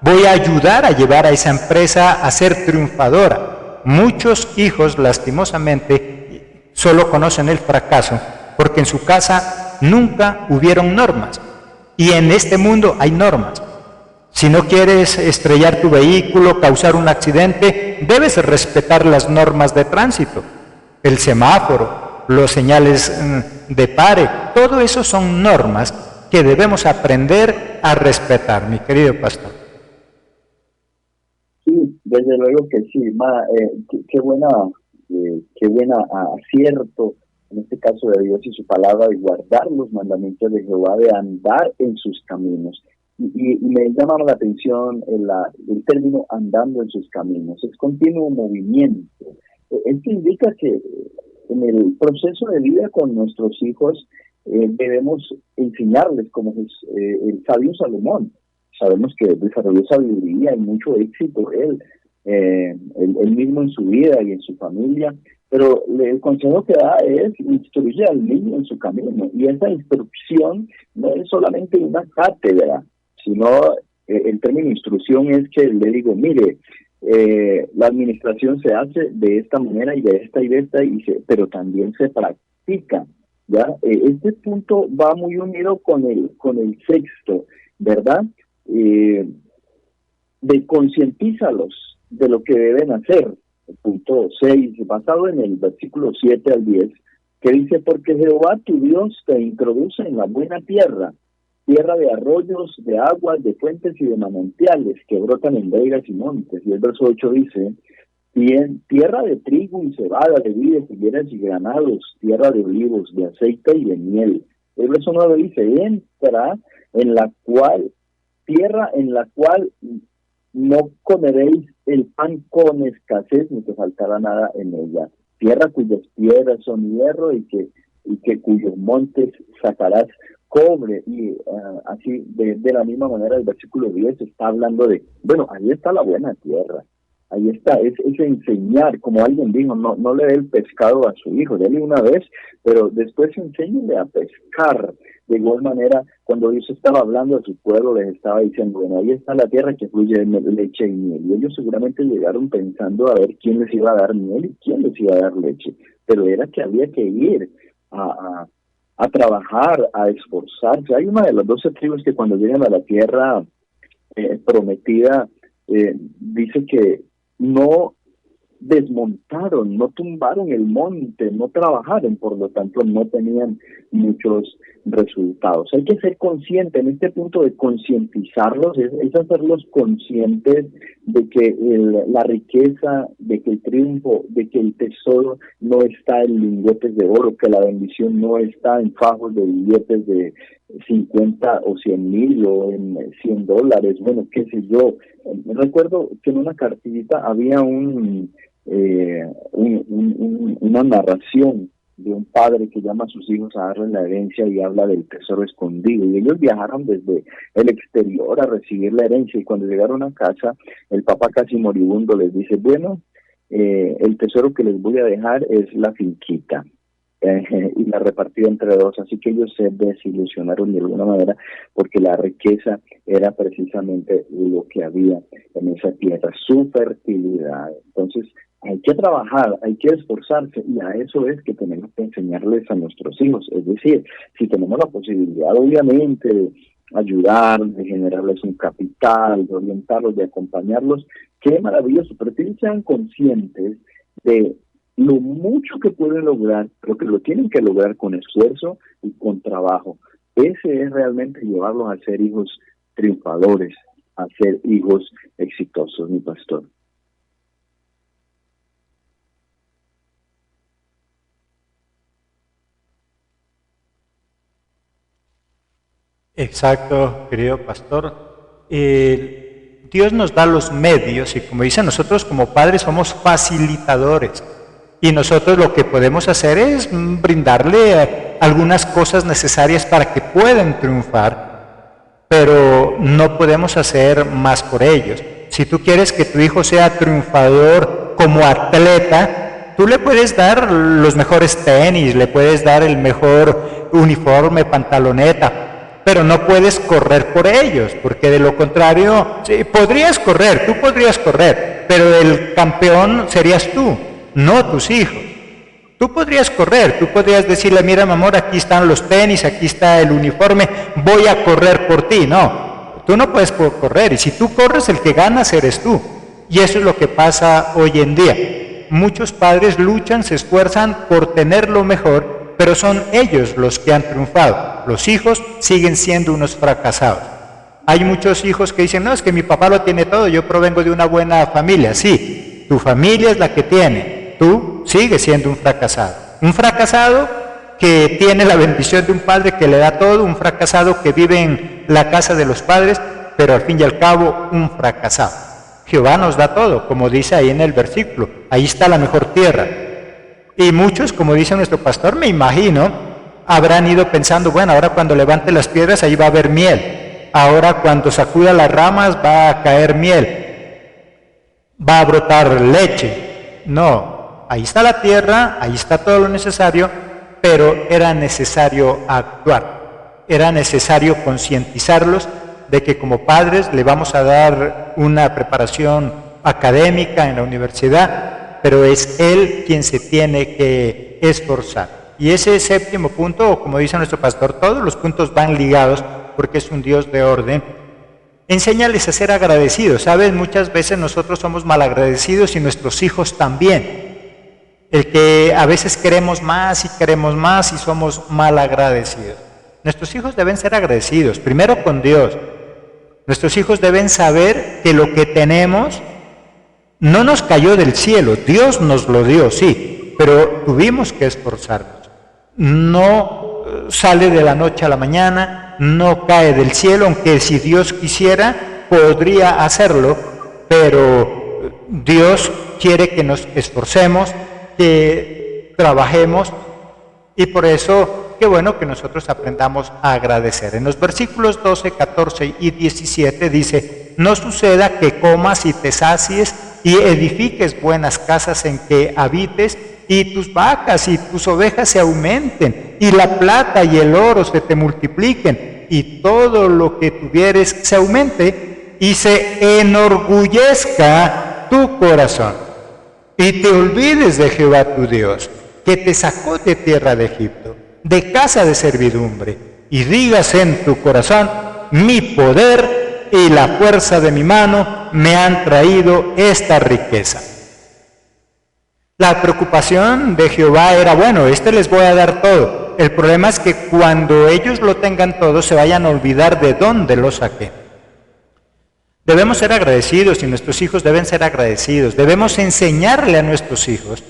Speaker 1: voy a ayudar a llevar a esa empresa a ser triunfadora. Muchos hijos, lastimosamente, solo conocen el fracaso porque en su casa nunca hubieron normas. Y en este mundo hay normas. Si no quieres estrellar tu vehículo, causar un accidente, debes respetar las normas de tránsito. El semáforo, los señales de pare, todo eso son normas que debemos aprender a respetar, mi querido pastor.
Speaker 2: Sí, desde luego que sí, qué buena acierto, en este caso de Dios y su palabra, de guardar los mandamientos de Jehová, de andar en sus caminos. Y me llama la atención el término andando en sus caminos, es continuo movimiento. Esto indica que en el proceso de vida con nuestros hijos debemos enseñarles, como el sabio Salomón. Sabemos que desarrolló sabiduría y mucho éxito él mismo en su vida y en su familia, pero el consejo que da es: instruye al niño en su camino. Y esa instrucción no es solamente una cátedra, sino el término instrucción es que le digo: mire, la administración se hace de esta manera y de esta, pero también se practica, ¿ya? Este punto va muy unido con el sexto, ¿verdad? De concientízalos de lo que deben hacer. El punto 6, basado en el versículo 7 al 10, que dice: porque Jehová tu Dios te introduce en la buena tierra, tierra de arroyos, de aguas, de fuentes y de manantiales que brotan en vegas y montes. Y el verso 8 dice, tierra de trigo y cebada, de vides, higueras y granados, tierra de olivos, de aceite y de miel. El verso 9 dice, entra en la cual, tierra en la cual no comeréis el pan con escasez, ni te faltará nada en ella. Tierra cuyas piedras son hierro y que cuyos montes sacarás cobre. Y así, de la misma manera, el versículo 10 está hablando de, bueno, ahí está la buena tierra. Ahí está, es enseñar, como alguien dijo, no le dé el pescado a su hijo, déle una vez, pero después enséñele a pescar. De igual manera, cuando Dios estaba hablando a su pueblo, les estaba diciendo, bueno, ahí está la tierra que fluye leche y miel. Y ellos seguramente llegaron pensando a ver quién les iba a dar miel y quién les iba a dar leche. Pero era que había que ir a trabajar, a esforzarse. Hay una de las 12 tribus que cuando llegan a la tierra prometida, dice que no desmontaron, no tumbaron el monte, no trabajaron, por lo tanto no tenían muchos resultados. Hay que ser consciente en este punto de concientizarlos, es hacerlos conscientes de que la riqueza, de que el triunfo, de que el tesoro no está en lingotes de oro, que la bendición no está en fajos de billetes de 50 o 100,000 o en $100, bueno, qué sé yo. Recuerdo que en una cartillita había una narración de un padre que llama a sus hijos a darle la herencia y habla del tesoro escondido, y ellos viajaron desde el exterior a recibir la herencia, y cuando llegaron a casa, el papá casi moribundo les dice, bueno, el tesoro que les voy a dejar es la finquita, y la repartió entre dos, así que ellos se desilusionaron de alguna manera porque la riqueza era precisamente lo que había en esa tierra, su fertilidad. Entonces hay que trabajar, hay que esforzarse, y a eso es que tenemos que enseñarles a nuestros hijos. Es decir, si tenemos la posibilidad obviamente de ayudar, de generarles un capital, de orientarlos, de acompañarlos, qué maravilloso, pero que ellos sean conscientes de lo mucho que pueden lograr, pero que lo tienen que lograr con esfuerzo y con trabajo. Ese es realmente llevarlos a ser hijos triunfadores, a ser hijos exitosos, mi pastor.
Speaker 1: Exacto, querido pastor. Dios nos da los medios y, como dicen, nosotros como padres somos facilitadores. Y nosotros lo que podemos hacer es brindarle algunas cosas necesarias para que puedan triunfar, pero no podemos hacer más por ellos. Si tú quieres que tu hijo sea triunfador como atleta, tú le puedes dar los mejores tenis, le puedes dar el mejor uniforme, pantaloneta, pero no puedes correr por ellos, porque de lo contrario, sí, podrías correr, tú podrías correr, pero el campeón serías tú, no tus hijos. Tú podrías correr, tú podrías decirle, mira mi amor, aquí están los tenis, aquí está el uniforme, voy a correr por ti. No, tú no puedes correr, y si tú corres, el que ganas eres tú. Y eso es lo que pasa hoy en día. Muchos padres luchan, se esfuerzan por tener lo mejor, pero son ellos los que han triunfado. Los hijos siguen siendo unos fracasados. Hay muchos hijos que dicen, no, es que mi papá lo tiene todo, yo provengo de una buena familia. Sí, tu familia es la que tiene. Tú sigues siendo un fracasado que tiene la bendición de un padre que le da todo, un fracasado que vive en la casa de los padres, pero al fin y al cabo un fracasado. Jehová nos da todo, como dice ahí en el versículo, ahí está la mejor tierra. Y muchos, como dice nuestro pastor, me imagino, habrán ido pensando, bueno, ahora cuando levante las piedras ahí va a haber miel, ahora cuando sacuda las ramas va a caer miel, va a brotar leche. No. Ahí está la tierra, ahí está todo lo necesario, pero era necesario actuar, era necesario concientizarlos de que como padres le vamos a dar una preparación académica en la universidad, pero es él quien se tiene que esforzar. Y ese séptimo punto, como dice nuestro pastor, todos los puntos van ligados porque es un Dios de orden. Enséñales a ser agradecidos, ¿sabes? Muchas veces nosotros somos malagradecidos y nuestros hijos también. El que a veces queremos más y somos mal agradecidos. Nuestros hijos deben ser agradecidos, primero con Dios. Nuestros hijos deben saber que lo que tenemos no nos cayó del cielo, Dios nos lo dio, sí, pero tuvimos que esforzarnos. No sale de la noche a la mañana, no cae del cielo, aunque si Dios quisiera podría hacerlo, pero Dios quiere que nos esforcemos, que trabajemos, y por eso qué bueno que nosotros aprendamos a agradecer. En los versículos 12, 14 y 17 dice: no suceda que comas y te sacies y edifiques buenas casas en que habites, y tus vacas y tus ovejas se aumenten, y la plata y el oro se te multipliquen, y todo lo que tuvieres se aumente, y se enorgullezca tu corazón, y te olvides de Jehová tu Dios, que te sacó de tierra de Egipto, de casa de servidumbre, y digas en tu corazón: mi poder y la fuerza de mi mano me han traído esta riqueza. La preocupación de Jehová era: bueno, les voy a dar todo. El problema es que cuando ellos lo tengan todo, se vayan a olvidar de dónde lo saqué. Debemos ser agradecidos y nuestros hijos deben ser agradecidos. Debemos enseñarle a nuestros hijos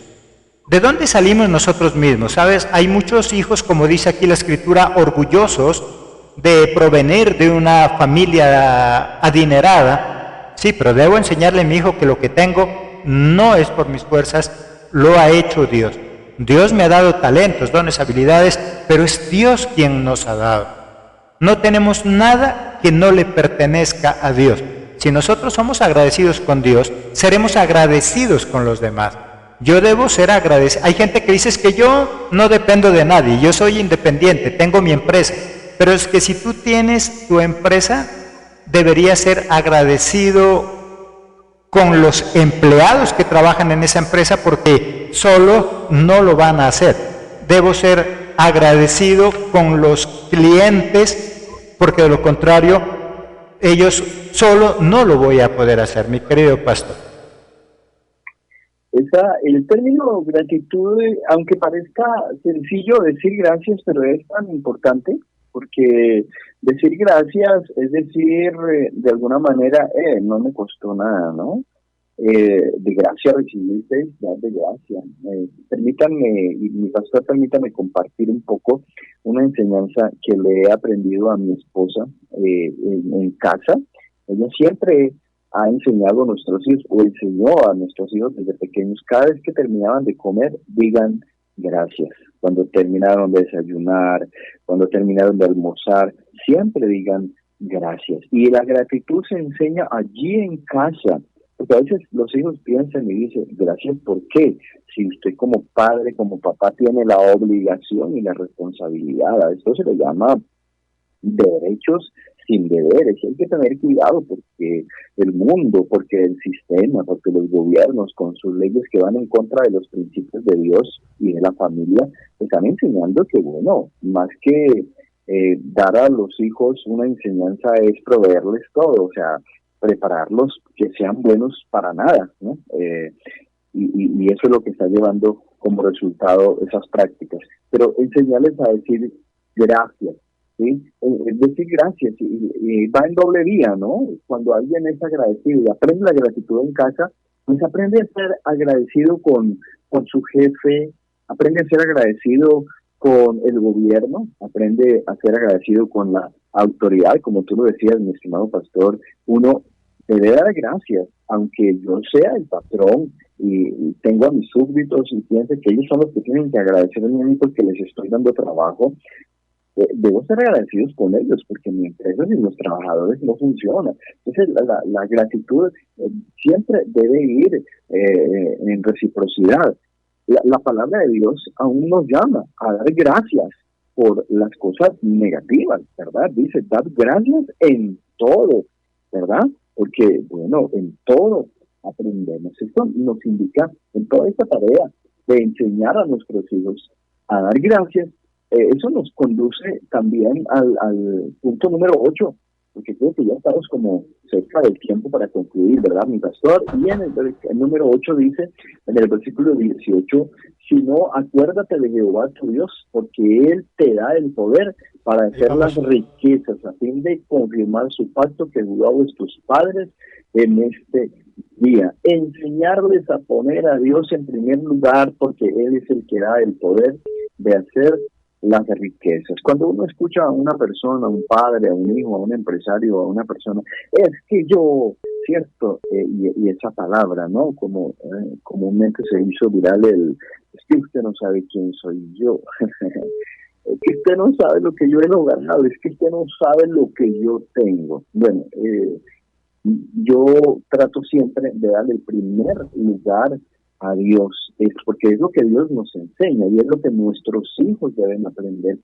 Speaker 1: de dónde salimos nosotros mismos. ¿Sabes? Hay muchos hijos, como dice aquí la Escritura, orgullosos de provenir de una familia adinerada. Sí, pero debo enseñarle a mi hijo que lo que tengo no es por mis fuerzas, lo ha hecho Dios. Dios me ha dado talentos, dones, habilidades, pero es Dios quien nos ha dado. No tenemos nada que no le pertenezca a Dios. Si nosotros somos agradecidos con Dios, seremos agradecidos con los demás. Yo debo ser agradecido. Hay gente que dice: es que yo no dependo de nadie, yo soy independiente, tengo mi empresa. Pero es que si tú tienes tu empresa, deberías ser agradecido con los empleados que trabajan en esa empresa, porque solo no lo van a hacer. Debo ser agradecido con los clientes, porque de lo contrario, ellos solo no lo voy a poder hacer, mi querido pastor.
Speaker 2: El término gratitud, aunque parezca sencillo decir gracias, pero es tan importante, porque decir gracias es decir, de alguna manera, no me costó nada, ¿no? De gracia recibiste, dar de gracia. Permítanme, y mi pastor, permítame compartir un poco una enseñanza que le he aprendido a mi esposa en casa. Ella siempre ha enseñado a nuestros hijos, o enseñó a nuestros hijos desde pequeños: cada vez que terminaban de comer, digan gracias. Cuando terminaron de desayunar, cuando terminaron de almorzar, siempre digan gracias. Y la gratitud se enseña allí en casa, porque a veces los hijos piensan y dicen: gracias, ¿por qué? Si usted como padre, como papá, tiene la obligación y la responsabilidad. A esto se le llama derechos sin deberes. Y hay que tener cuidado, porque el mundo, porque el sistema, porque los gobiernos con sus leyes que van en contra de los principios de Dios y de la familia, están enseñando que, bueno, más que dar a los hijos una enseñanza es proveerles todo, o sea, prepararlos que sean buenos para nada, ¿no? Y eso es lo que está llevando como resultado esas prácticas. Pero enseñarles a decir gracias, ¿sí? Decir gracias y va en doble vía, ¿no? Cuando alguien es agradecido y aprende la gratitud en casa, pues aprende a ser agradecido con su jefe, aprende a ser agradecido con el gobierno, aprende a ser agradecido con la autoridad. Como tú lo decías, mi estimado pastor, uno debe dar gracias, aunque yo sea el patrón y tengo a mis súbditos y piense que ellos son los que tienen que agradecerme a mí porque les estoy dando trabajo. Debo ser agradecidos con ellos, porque mi empresa sin los trabajadores no funciona. Entonces la gratitud siempre debe ir en reciprocidad. La palabra de Dios aún nos llama a dar gracias por las cosas negativas, ¿verdad? Dice: dad gracias en todo, ¿verdad? Porque, bueno, en todo aprendemos. Esto nos indica en toda esta tarea de enseñar a nuestros hijos a dar gracias. Eso nos conduce también al punto número 8, porque creo que ya estamos como cerca del tiempo para concluir, ¿verdad, mi pastor? Y en el número 8 dice, en el versículo 18, sino acuérdate de Jehová tu Dios, porque Él te da el poder para hacer las riquezas, a fin de confirmar su pacto que juró a vuestros padres en este día. Enseñarles a poner a Dios en primer lugar, porque Él es el que da el poder de hacer las riquezas. Cuando uno escucha a una persona, a un padre, a un hijo, a un empresario, a una persona, es que yo, cierto, y esa palabra, ¿no? Como comúnmente se hizo viral es que usted no sabe quién soy yo. Es que usted no sabe lo que yo he logrado, es que usted no sabe lo que yo tengo. Bueno, yo trato siempre de darle el primer lugar a Dios, porque es lo que Dios nos enseña y es lo que nuestros hijos deben aprender,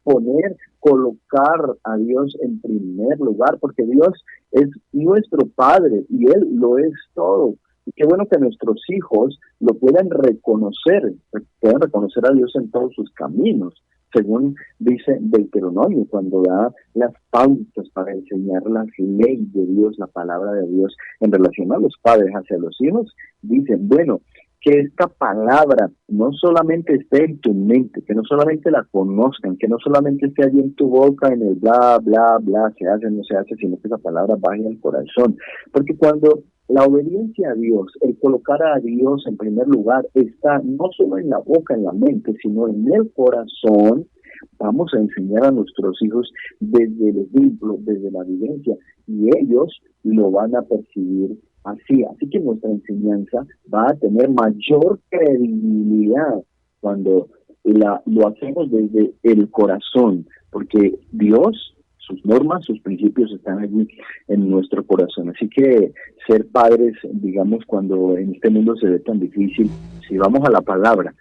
Speaker 2: colocar a Dios en primer lugar, porque Dios es nuestro Padre y Él lo es todo. Y qué bueno que nuestros hijos lo puedan reconocer a Dios en todos sus caminos, según dice Deuteronomio, cuando da las pautas para enseñar las leyes de Dios, la palabra de Dios en relación a los padres hacia los hijos. Dicen, bueno, que esta palabra no solamente esté en tu mente, que no solamente la conozcan, que no solamente esté allí en tu boca, en el bla, bla, bla, se hace, no se hace, sino que esa palabra baje al corazón. Porque cuando la obediencia a Dios, el colocar a Dios en primer lugar, está no solo en la boca, en la mente, sino en el corazón, vamos a enseñar a nuestros hijos desde el ejemplo, desde la vivencia, y ellos lo van a percibir así que nuestra enseñanza va a tener mayor credibilidad cuando lo hacemos desde el corazón, porque Dios, sus normas, sus principios están allí en nuestro corazón. Así que ser padres, digamos, cuando en este mundo se ve tan difícil, si vamos a la palabra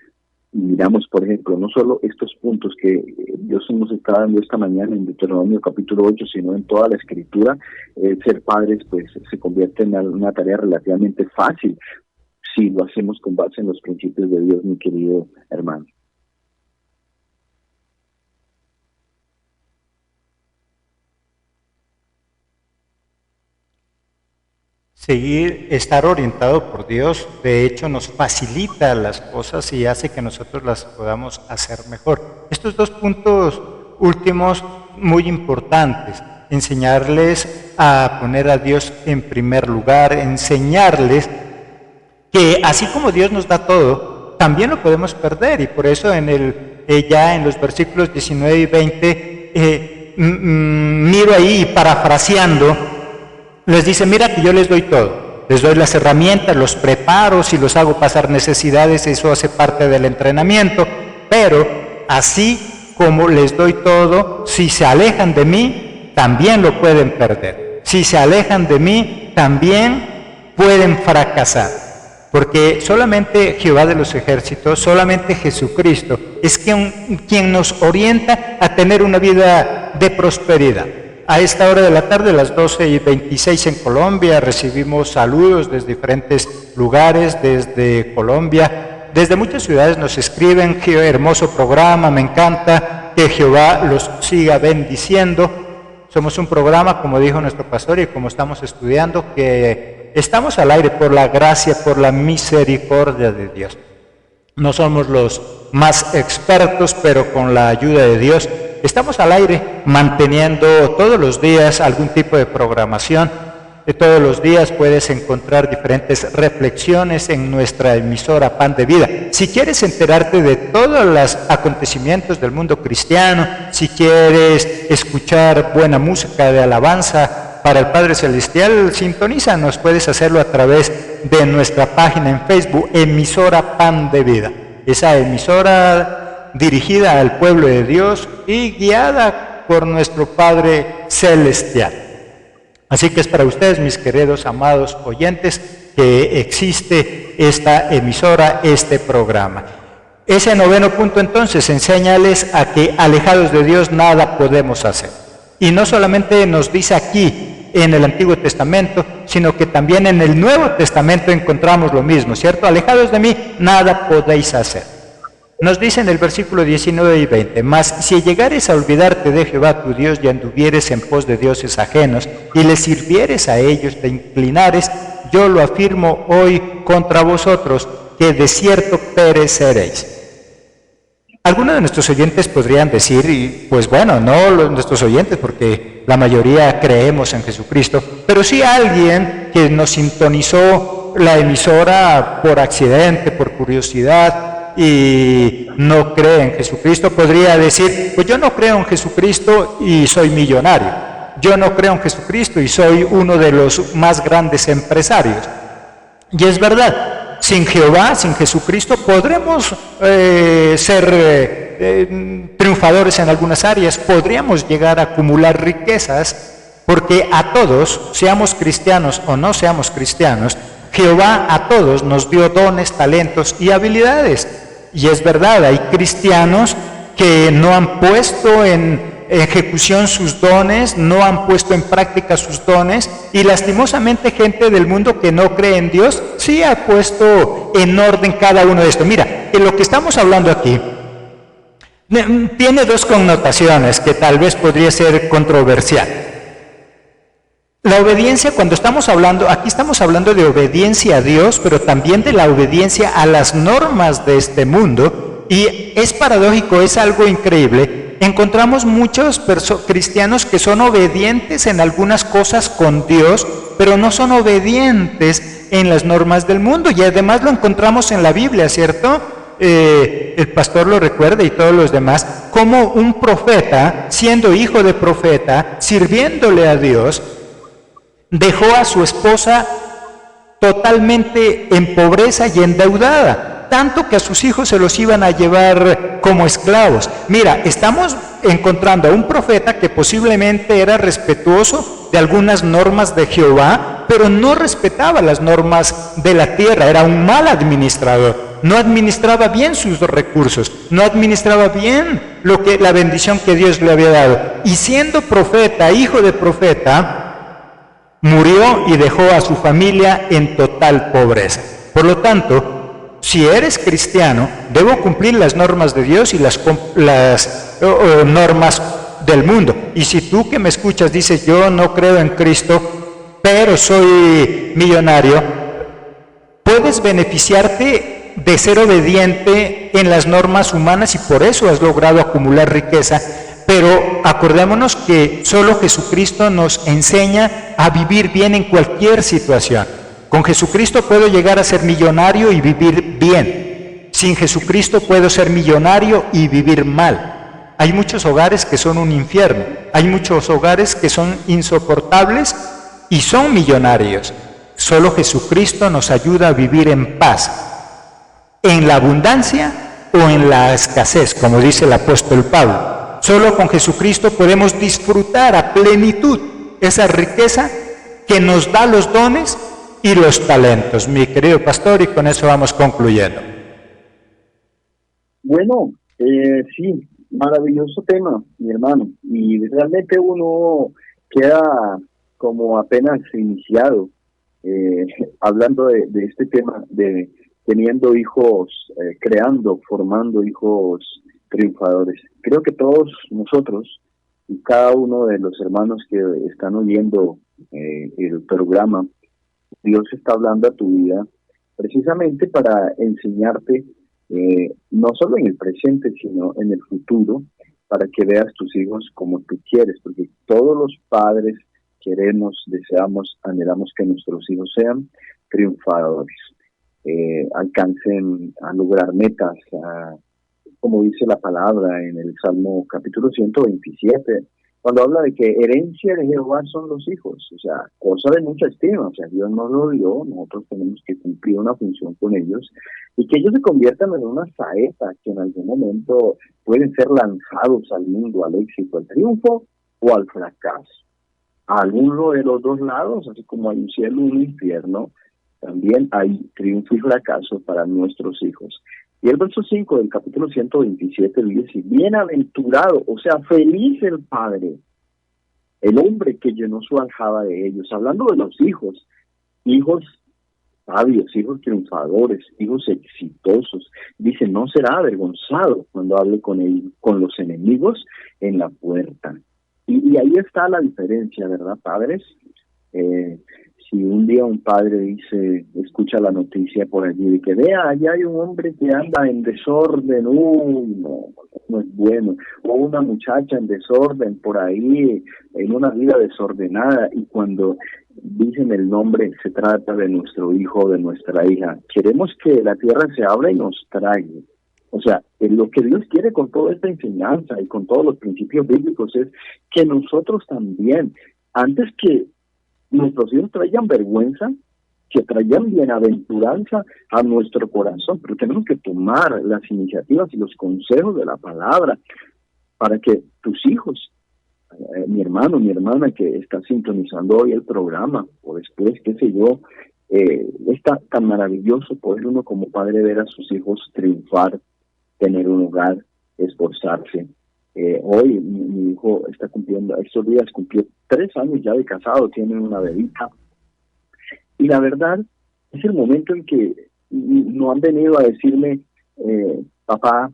Speaker 2: y miramos, por ejemplo, no solo estos puntos que Dios nos está dando esta mañana en Deuteronomio capítulo 8, sino en toda la Escritura, ser padres pues se convierte en una tarea relativamente fácil si lo hacemos con base en los principios de Dios, mi querido hermano.
Speaker 1: Estar orientado por Dios, de hecho, nos facilita las cosas y hace que nosotros las podamos hacer mejor. Estos dos puntos últimos muy importantes, enseñarles a poner a Dios en primer lugar, enseñarles que así como Dios nos da todo, también lo podemos perder, y por eso ya en los versículos 19 y 20, miro ahí parafraseando, les dice, mira que yo les doy todo, les doy las herramientas, los preparo, si los hago pasar necesidades, eso hace parte del entrenamiento, pero así como les doy todo, si se alejan de mí, también lo pueden perder. Si se alejan de mí, también pueden fracasar, porque solamente Jehová de los ejércitos, solamente Jesucristo es quien nos orienta a tener una vida de prosperidad. A esta hora de la tarde, las 12:26 en Colombia, recibimos saludos desde diferentes lugares, desde Colombia, desde muchas ciudades nos escriben, hermoso programa, me encanta, que Jehová los siga bendiciendo. Somos un programa, como dijo nuestro pastor y como estamos estudiando, que estamos al aire por la gracia, por la misericordia de Dios. No somos los más expertos, pero con la ayuda de Dios estamos al aire manteniendo todos los días algún tipo de programación. Todos los días puedes encontrar diferentes reflexiones en nuestra emisora Pan de Vida. Si quieres enterarte de todos los acontecimientos del mundo cristiano, si quieres escuchar buena música de alabanza para el Padre Celestial, sintonízanos, puedes hacerlo a través de nuestra página en Facebook, emisora Pan de Vida. Esa emisora dirigida al pueblo de Dios y guiada por nuestro Padre Celestial. Así que es para ustedes, mis queridos amados oyentes, que existe esta emisora, este programa. Ese noveno punto entonces, enséñales a que alejados de Dios nada podemos hacer. Y no solamente nos dice aquí en el Antiguo Testamento, sino que también en el Nuevo Testamento encontramos lo mismo, ¿cierto? Alejados de mí nada podéis hacer. Nos dice en el versículo 19 y 20, mas si llegares a olvidarte de Jehová tu Dios y anduvieres en pos de dioses ajenos y les sirvieres a ellos, te inclinares, yo lo afirmo hoy contra vosotros, que de cierto pereceréis. Algunos de nuestros oyentes podrían decir, y pues bueno, no nuestros oyentes, porque la mayoría creemos en Jesucristo, pero sí alguien que nos sintonizó la emisora por accidente, por curiosidad, y no cree en Jesucristo, podría decir, pues yo no creo en Jesucristo y soy millonario. Yo no creo en Jesucristo y soy uno de los más grandes empresarios. Y es verdad, sin Jehová, sin Jesucristo, podremos ser triunfadores en algunas áreas, podríamos llegar a acumular riquezas, porque a todos, seamos cristianos o no seamos cristianos, Jehová a todos nos dio dones, talentos y habilidades. Y es verdad, hay cristianos que no han puesto en ejecución sus dones, no han puesto en práctica sus dones, y lastimosamente gente del mundo que no cree en Dios sí ha puesto en orden cada uno de esto. Mira, que lo que estamos hablando aquí tiene dos connotaciones que tal vez podría ser controversial. La obediencia, cuando estamos hablando, aquí estamos hablando de obediencia a Dios, pero también de la obediencia a las normas de este mundo, y es paradójico, es algo increíble. Encontramos muchos cristianos que son obedientes en algunas cosas con Dios, pero no son obedientes en las normas del mundo, y además lo encontramos en la Biblia, ¿cierto? El pastor lo recuerda y todos los demás, como un profeta, siendo hijo de profeta, sirviéndole a Dios, dejó a su esposa totalmente en pobreza y endeudada, tanto que a sus hijos se los iban a llevar como esclavos. Mira, estamos encontrando a un profeta que posiblemente era respetuoso de algunas normas de Jehová, pero no respetaba las normas de la tierra, era un mal administrador, no administraba bien sus recursos, no administraba bien la bendición que Dios le había dado, y siendo profeta, hijo de profeta, murió y dejó a su familia en total pobreza. Por lo tanto, si eres cristiano, debo cumplir las normas de Dios y las normas del mundo. Y si tú que me escuchas dices, yo no creo en Cristo, pero soy millonario, puedes beneficiarte de ser obediente en las normas humanas y por eso has logrado acumular riqueza. Pero acordémonos que solo Jesucristo nos enseña a vivir bien en cualquier situación. Con Jesucristo puedo llegar a ser millonario y vivir bien. Sin Jesucristo puedo ser millonario y vivir mal. Hay muchos hogares que son un infierno. Hay muchos hogares que son insoportables y son millonarios. Solo Jesucristo nos ayuda a vivir en paz, en la abundancia o en la escasez, como dice el apóstol Pablo. Solo con Jesucristo podemos disfrutar a plenitud esa riqueza que nos da los dones y los talentos, mi querido pastor, y con eso vamos concluyendo.
Speaker 2: Bueno, sí, maravilloso tema, mi hermano, y realmente uno queda como apenas iniciado hablando de este tema, de teniendo hijos, creando, formando hijos triunfadores. Creo que todos nosotros y cada uno de los hermanos que están oyendo el programa, Dios está hablando a tu vida precisamente para enseñarte no solo en el presente, sino en el futuro, para que veas tus hijos como tú quieres, porque todos los padres queremos, deseamos, anhelamos que nuestros hijos sean triunfadores, alcancen a lograr metas, como dice la palabra en el Salmo capítulo 127, cuando habla de que herencia de Jehová son los hijos, o sea, cosa de mucha estima, o sea, Dios nos lo dio, nosotros tenemos que cumplir una función con ellos, y que ellos se conviertan en una saeta que en algún momento pueden ser lanzados al mundo, al éxito, al triunfo o al fracaso. A alguno de los dos lados, así como hay un cielo y un infierno, también hay triunfo y fracaso para nuestros hijos. Y el verso 5 del capítulo 127 dice, bienaventurado, o sea, feliz el padre, el hombre que llenó su aljaba de ellos. Hablando de los hijos sabios, hijos triunfadores, hijos exitosos. Dice, no será avergonzado cuando hable con los enemigos en la puerta. Y ahí está la diferencia, ¿verdad, padres? si un día un padre escucha la noticia por allí de que vea, allá hay un hombre que anda en desorden, no es bueno, o una muchacha en desorden por ahí, en una vida desordenada, y cuando dicen el nombre se trata de nuestro hijo o de nuestra hija, queremos que la tierra se abra y nos trague. O sea, lo que Dios quiere con toda esta enseñanza y con todos los principios bíblicos es que nosotros también, antes que nuestros hijos traigan vergüenza, que traigan bienaventuranza a nuestro corazón, pero tenemos que tomar las iniciativas y los consejos de la palabra para que tus hijos, mi hermano, mi hermana que está sintonizando hoy el programa, o después, qué sé yo, está tan maravilloso poder uno como padre ver a sus hijos triunfar, tener un hogar, esforzarse. Hoy mi hijo está cumpliendo, estos días cumplió 3 años ya de casado, tiene una bebita. Y la verdad, es el momento en que no han venido a decirme, papá,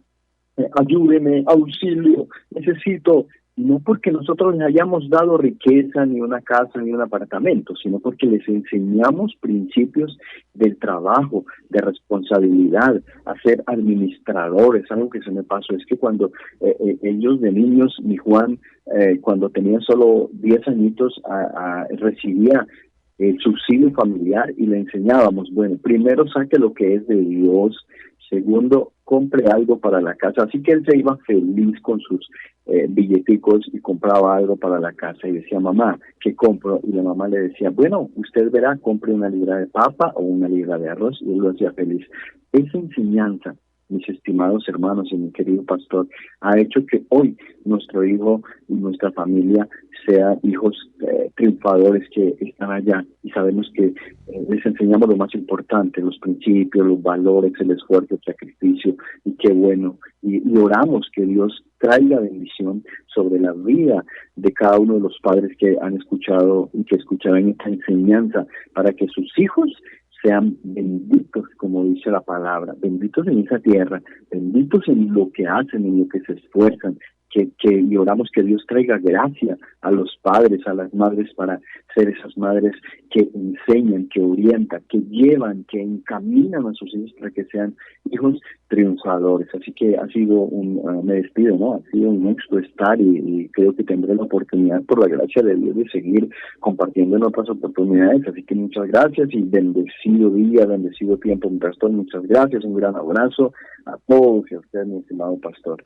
Speaker 2: ayúdeme, auxilio, necesito. No porque nosotros les hayamos dado riqueza, ni una casa, ni un apartamento, sino porque les enseñamos principios del trabajo, de responsabilidad, a ser administradores. Algo que se me pasó es que cuando ellos de niños, mi Juan, cuando tenía solo 10 añitos, recibía el subsidio familiar y le enseñábamos, bueno, primero saque lo que es de Dios, segundo, compre algo para la casa. Así que él se iba feliz con sus billeticos y compraba algo para la casa y decía, mamá, ¿qué compro? Y la mamá le decía, bueno, usted verá, compre una libra de papa o una libra de arroz, y él lo hacía feliz. Esa enseñanza, mis estimados hermanos y mi querido pastor, ha hecho que hoy nuestro hijo y nuestra familia sean hijos triunfadores que están allá, y sabemos que les enseñamos lo más importante, los principios, los valores, el esfuerzo, el sacrificio, y qué bueno, y oramos que Dios traiga bendición sobre la vida de cada uno de los padres que han escuchado y que escucharán esta enseñanza, para que sus hijos sean benditos, como dice la palabra, benditos en esa tierra, benditos en lo que hacen, en lo que se esfuerzan, y oramos que Dios traiga gracia a los padres, a las madres, para ser esas madres que enseñan, que orientan, que llevan, que encaminan a sus hijos para que sean hijos triunfadores. Así que ha sido me despido, ¿no? Ha sido un éxito estar y creo que tendré la oportunidad, por la gracia de Dios, de seguir compartiendo en otras oportunidades. Así que muchas gracias y bendecido día, bendecido tiempo, mi pastor. Muchas gracias, un gran abrazo a todos y a usted, mi estimado pastor.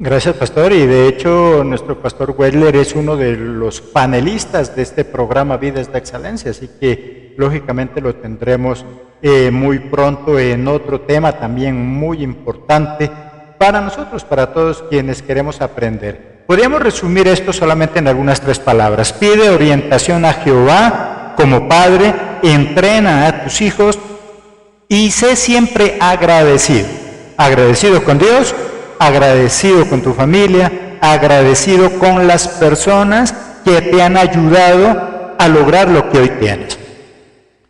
Speaker 1: Gracias, pastor. Y de hecho, nuestro pastor Weller es uno de los panelistas de este programa Vidas de Excelencia, así que lógicamente lo tendremos muy pronto en otro tema también muy importante para nosotros, para todos quienes queremos aprender. Podríamos resumir esto solamente en algunas 3 palabras. Pide orientación a Jehová como padre, entrena a tus hijos y sé siempre agradecido. Agradecido con Dios, agradecido con tu familia, agradecido con las personas que te han ayudado a lograr lo que hoy tienes.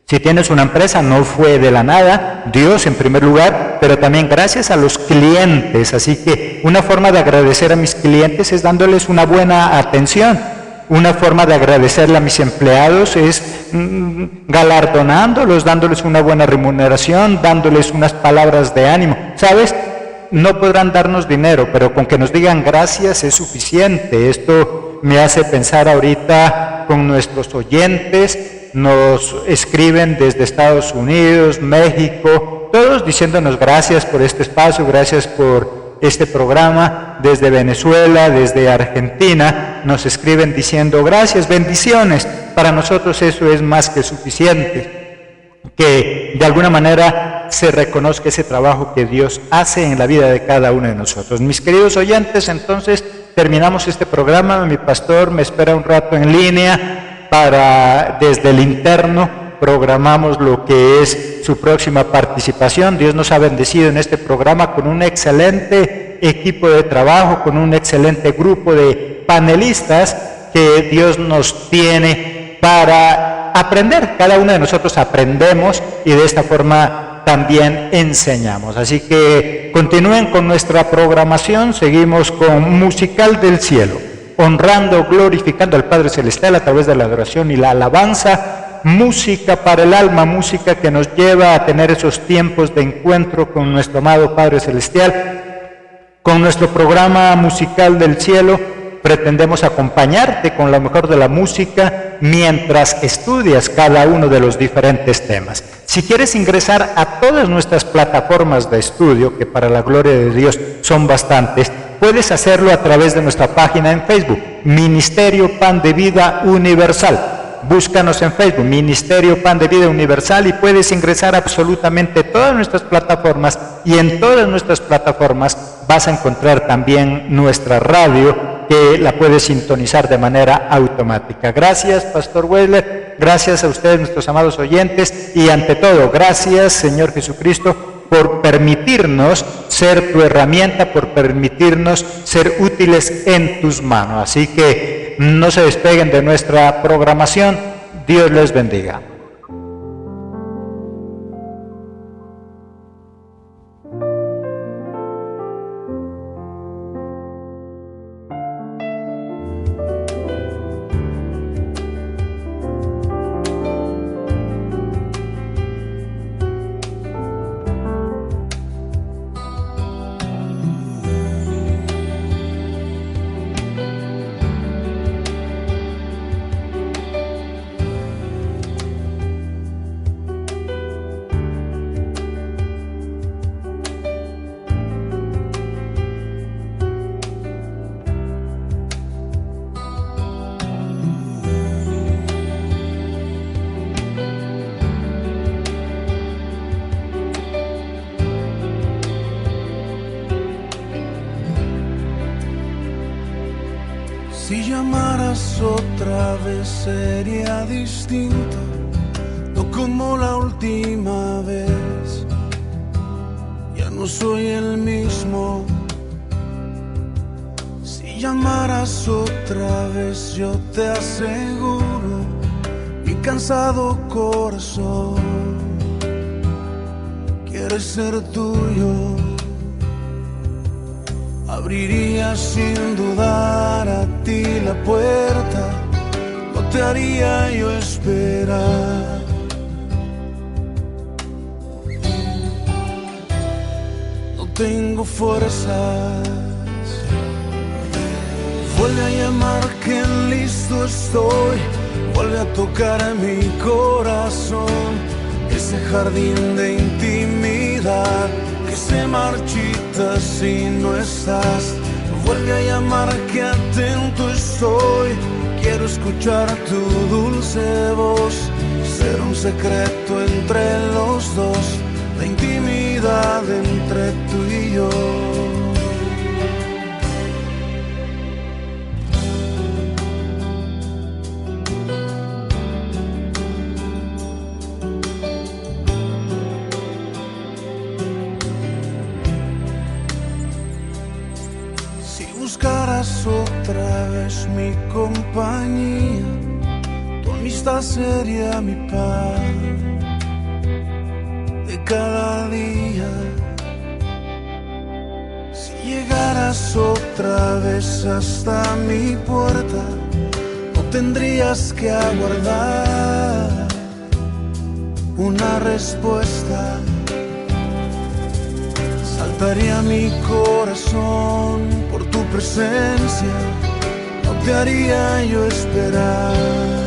Speaker 1: Si tienes una empresa, no fue de la nada, Dios en primer lugar, pero también gracias a los clientes. Así que una forma de agradecer a mis clientes es dándoles una buena atención. Una forma de agradecerle a mis empleados es galardonándolos, dándoles una buena remuneración, dándoles unas palabras de ánimo. ¿Sabes? No podrán darnos dinero, pero con que nos digan gracias es suficiente. Esto me hace pensar ahorita con nuestros oyentes, nos escriben desde Estados Unidos, México, todos diciéndonos gracias por este espacio, gracias por este programa. Desde Venezuela, desde Argentina, nos escriben diciendo gracias, bendiciones. Para nosotros eso es más que suficiente. Que de alguna manera se reconozca ese trabajo que Dios hace en la vida de cada uno de nosotros. Mis queridos oyentes, entonces terminamos este programa. Mi pastor me espera un rato en línea para, desde el interno, programamos lo que es su próxima participación. Dios nos ha bendecido en este programa con un excelente equipo de trabajo, con un excelente grupo de panelistas que Dios nos tiene para aprender. Cada uno de nosotros aprendemos y de esta forma también enseñamos. Así que continúen con nuestra programación, seguimos con Musical del Cielo, honrando, glorificando al Padre Celestial a través de la adoración y la alabanza, música para el alma, música que nos lleva a tener esos tiempos de encuentro con nuestro amado Padre Celestial. Con nuestro programa Musical del Cielo pretendemos acompañarte con lo mejor de la música mientras estudias cada uno de los diferentes temas. Si quieres ingresar a todas nuestras plataformas de estudio, que para la gloria de Dios son bastantes, puedes hacerlo a través de nuestra página en Facebook, Ministerio Pan de Vida Universal. Búscanos en Facebook, Ministerio Pan de Vida Universal, y puedes ingresar a absolutamente todas nuestras plataformas, y en todas nuestras plataformas vas a encontrar también nuestra radio, que la puedes sintonizar de manera automática. Gracias, Pastor Weller, gracias a ustedes, nuestros amados oyentes, y ante todo, gracias, Señor Jesucristo, por permitirnos ser tu herramienta, por permitirnos ser útiles en tus manos. Así que no se despeguen de nuestra programación. Dios les bendiga.
Speaker 3: Si llamaras otra vez sería distinto, no como la última vez. Ya no soy el mismo. Si llamaras otra vez, yo te aseguro, mi cansado corazón quiere ser tuyo. Abriría sin dudar a ti la puerta, no te haría yo esperar. No tengo fuerzas, vuelve a llamar que listo estoy, vuelve a tocar mi corazón, ese jardín de intimidad que se marchita si no estás. Vuelve a llamar que atento estoy, quiero escuchar tu dulce voz, ser un secreto entre los dos, la intimidad entre tú y yo. Buscarás otra vez mi compañía, tu amistad sería mi paz de cada día. Si llegaras otra vez hasta mi puerta, no tendrías que aguardar una respuesta. Saltaría mi corazón por tu presencia, no te haría yo esperar.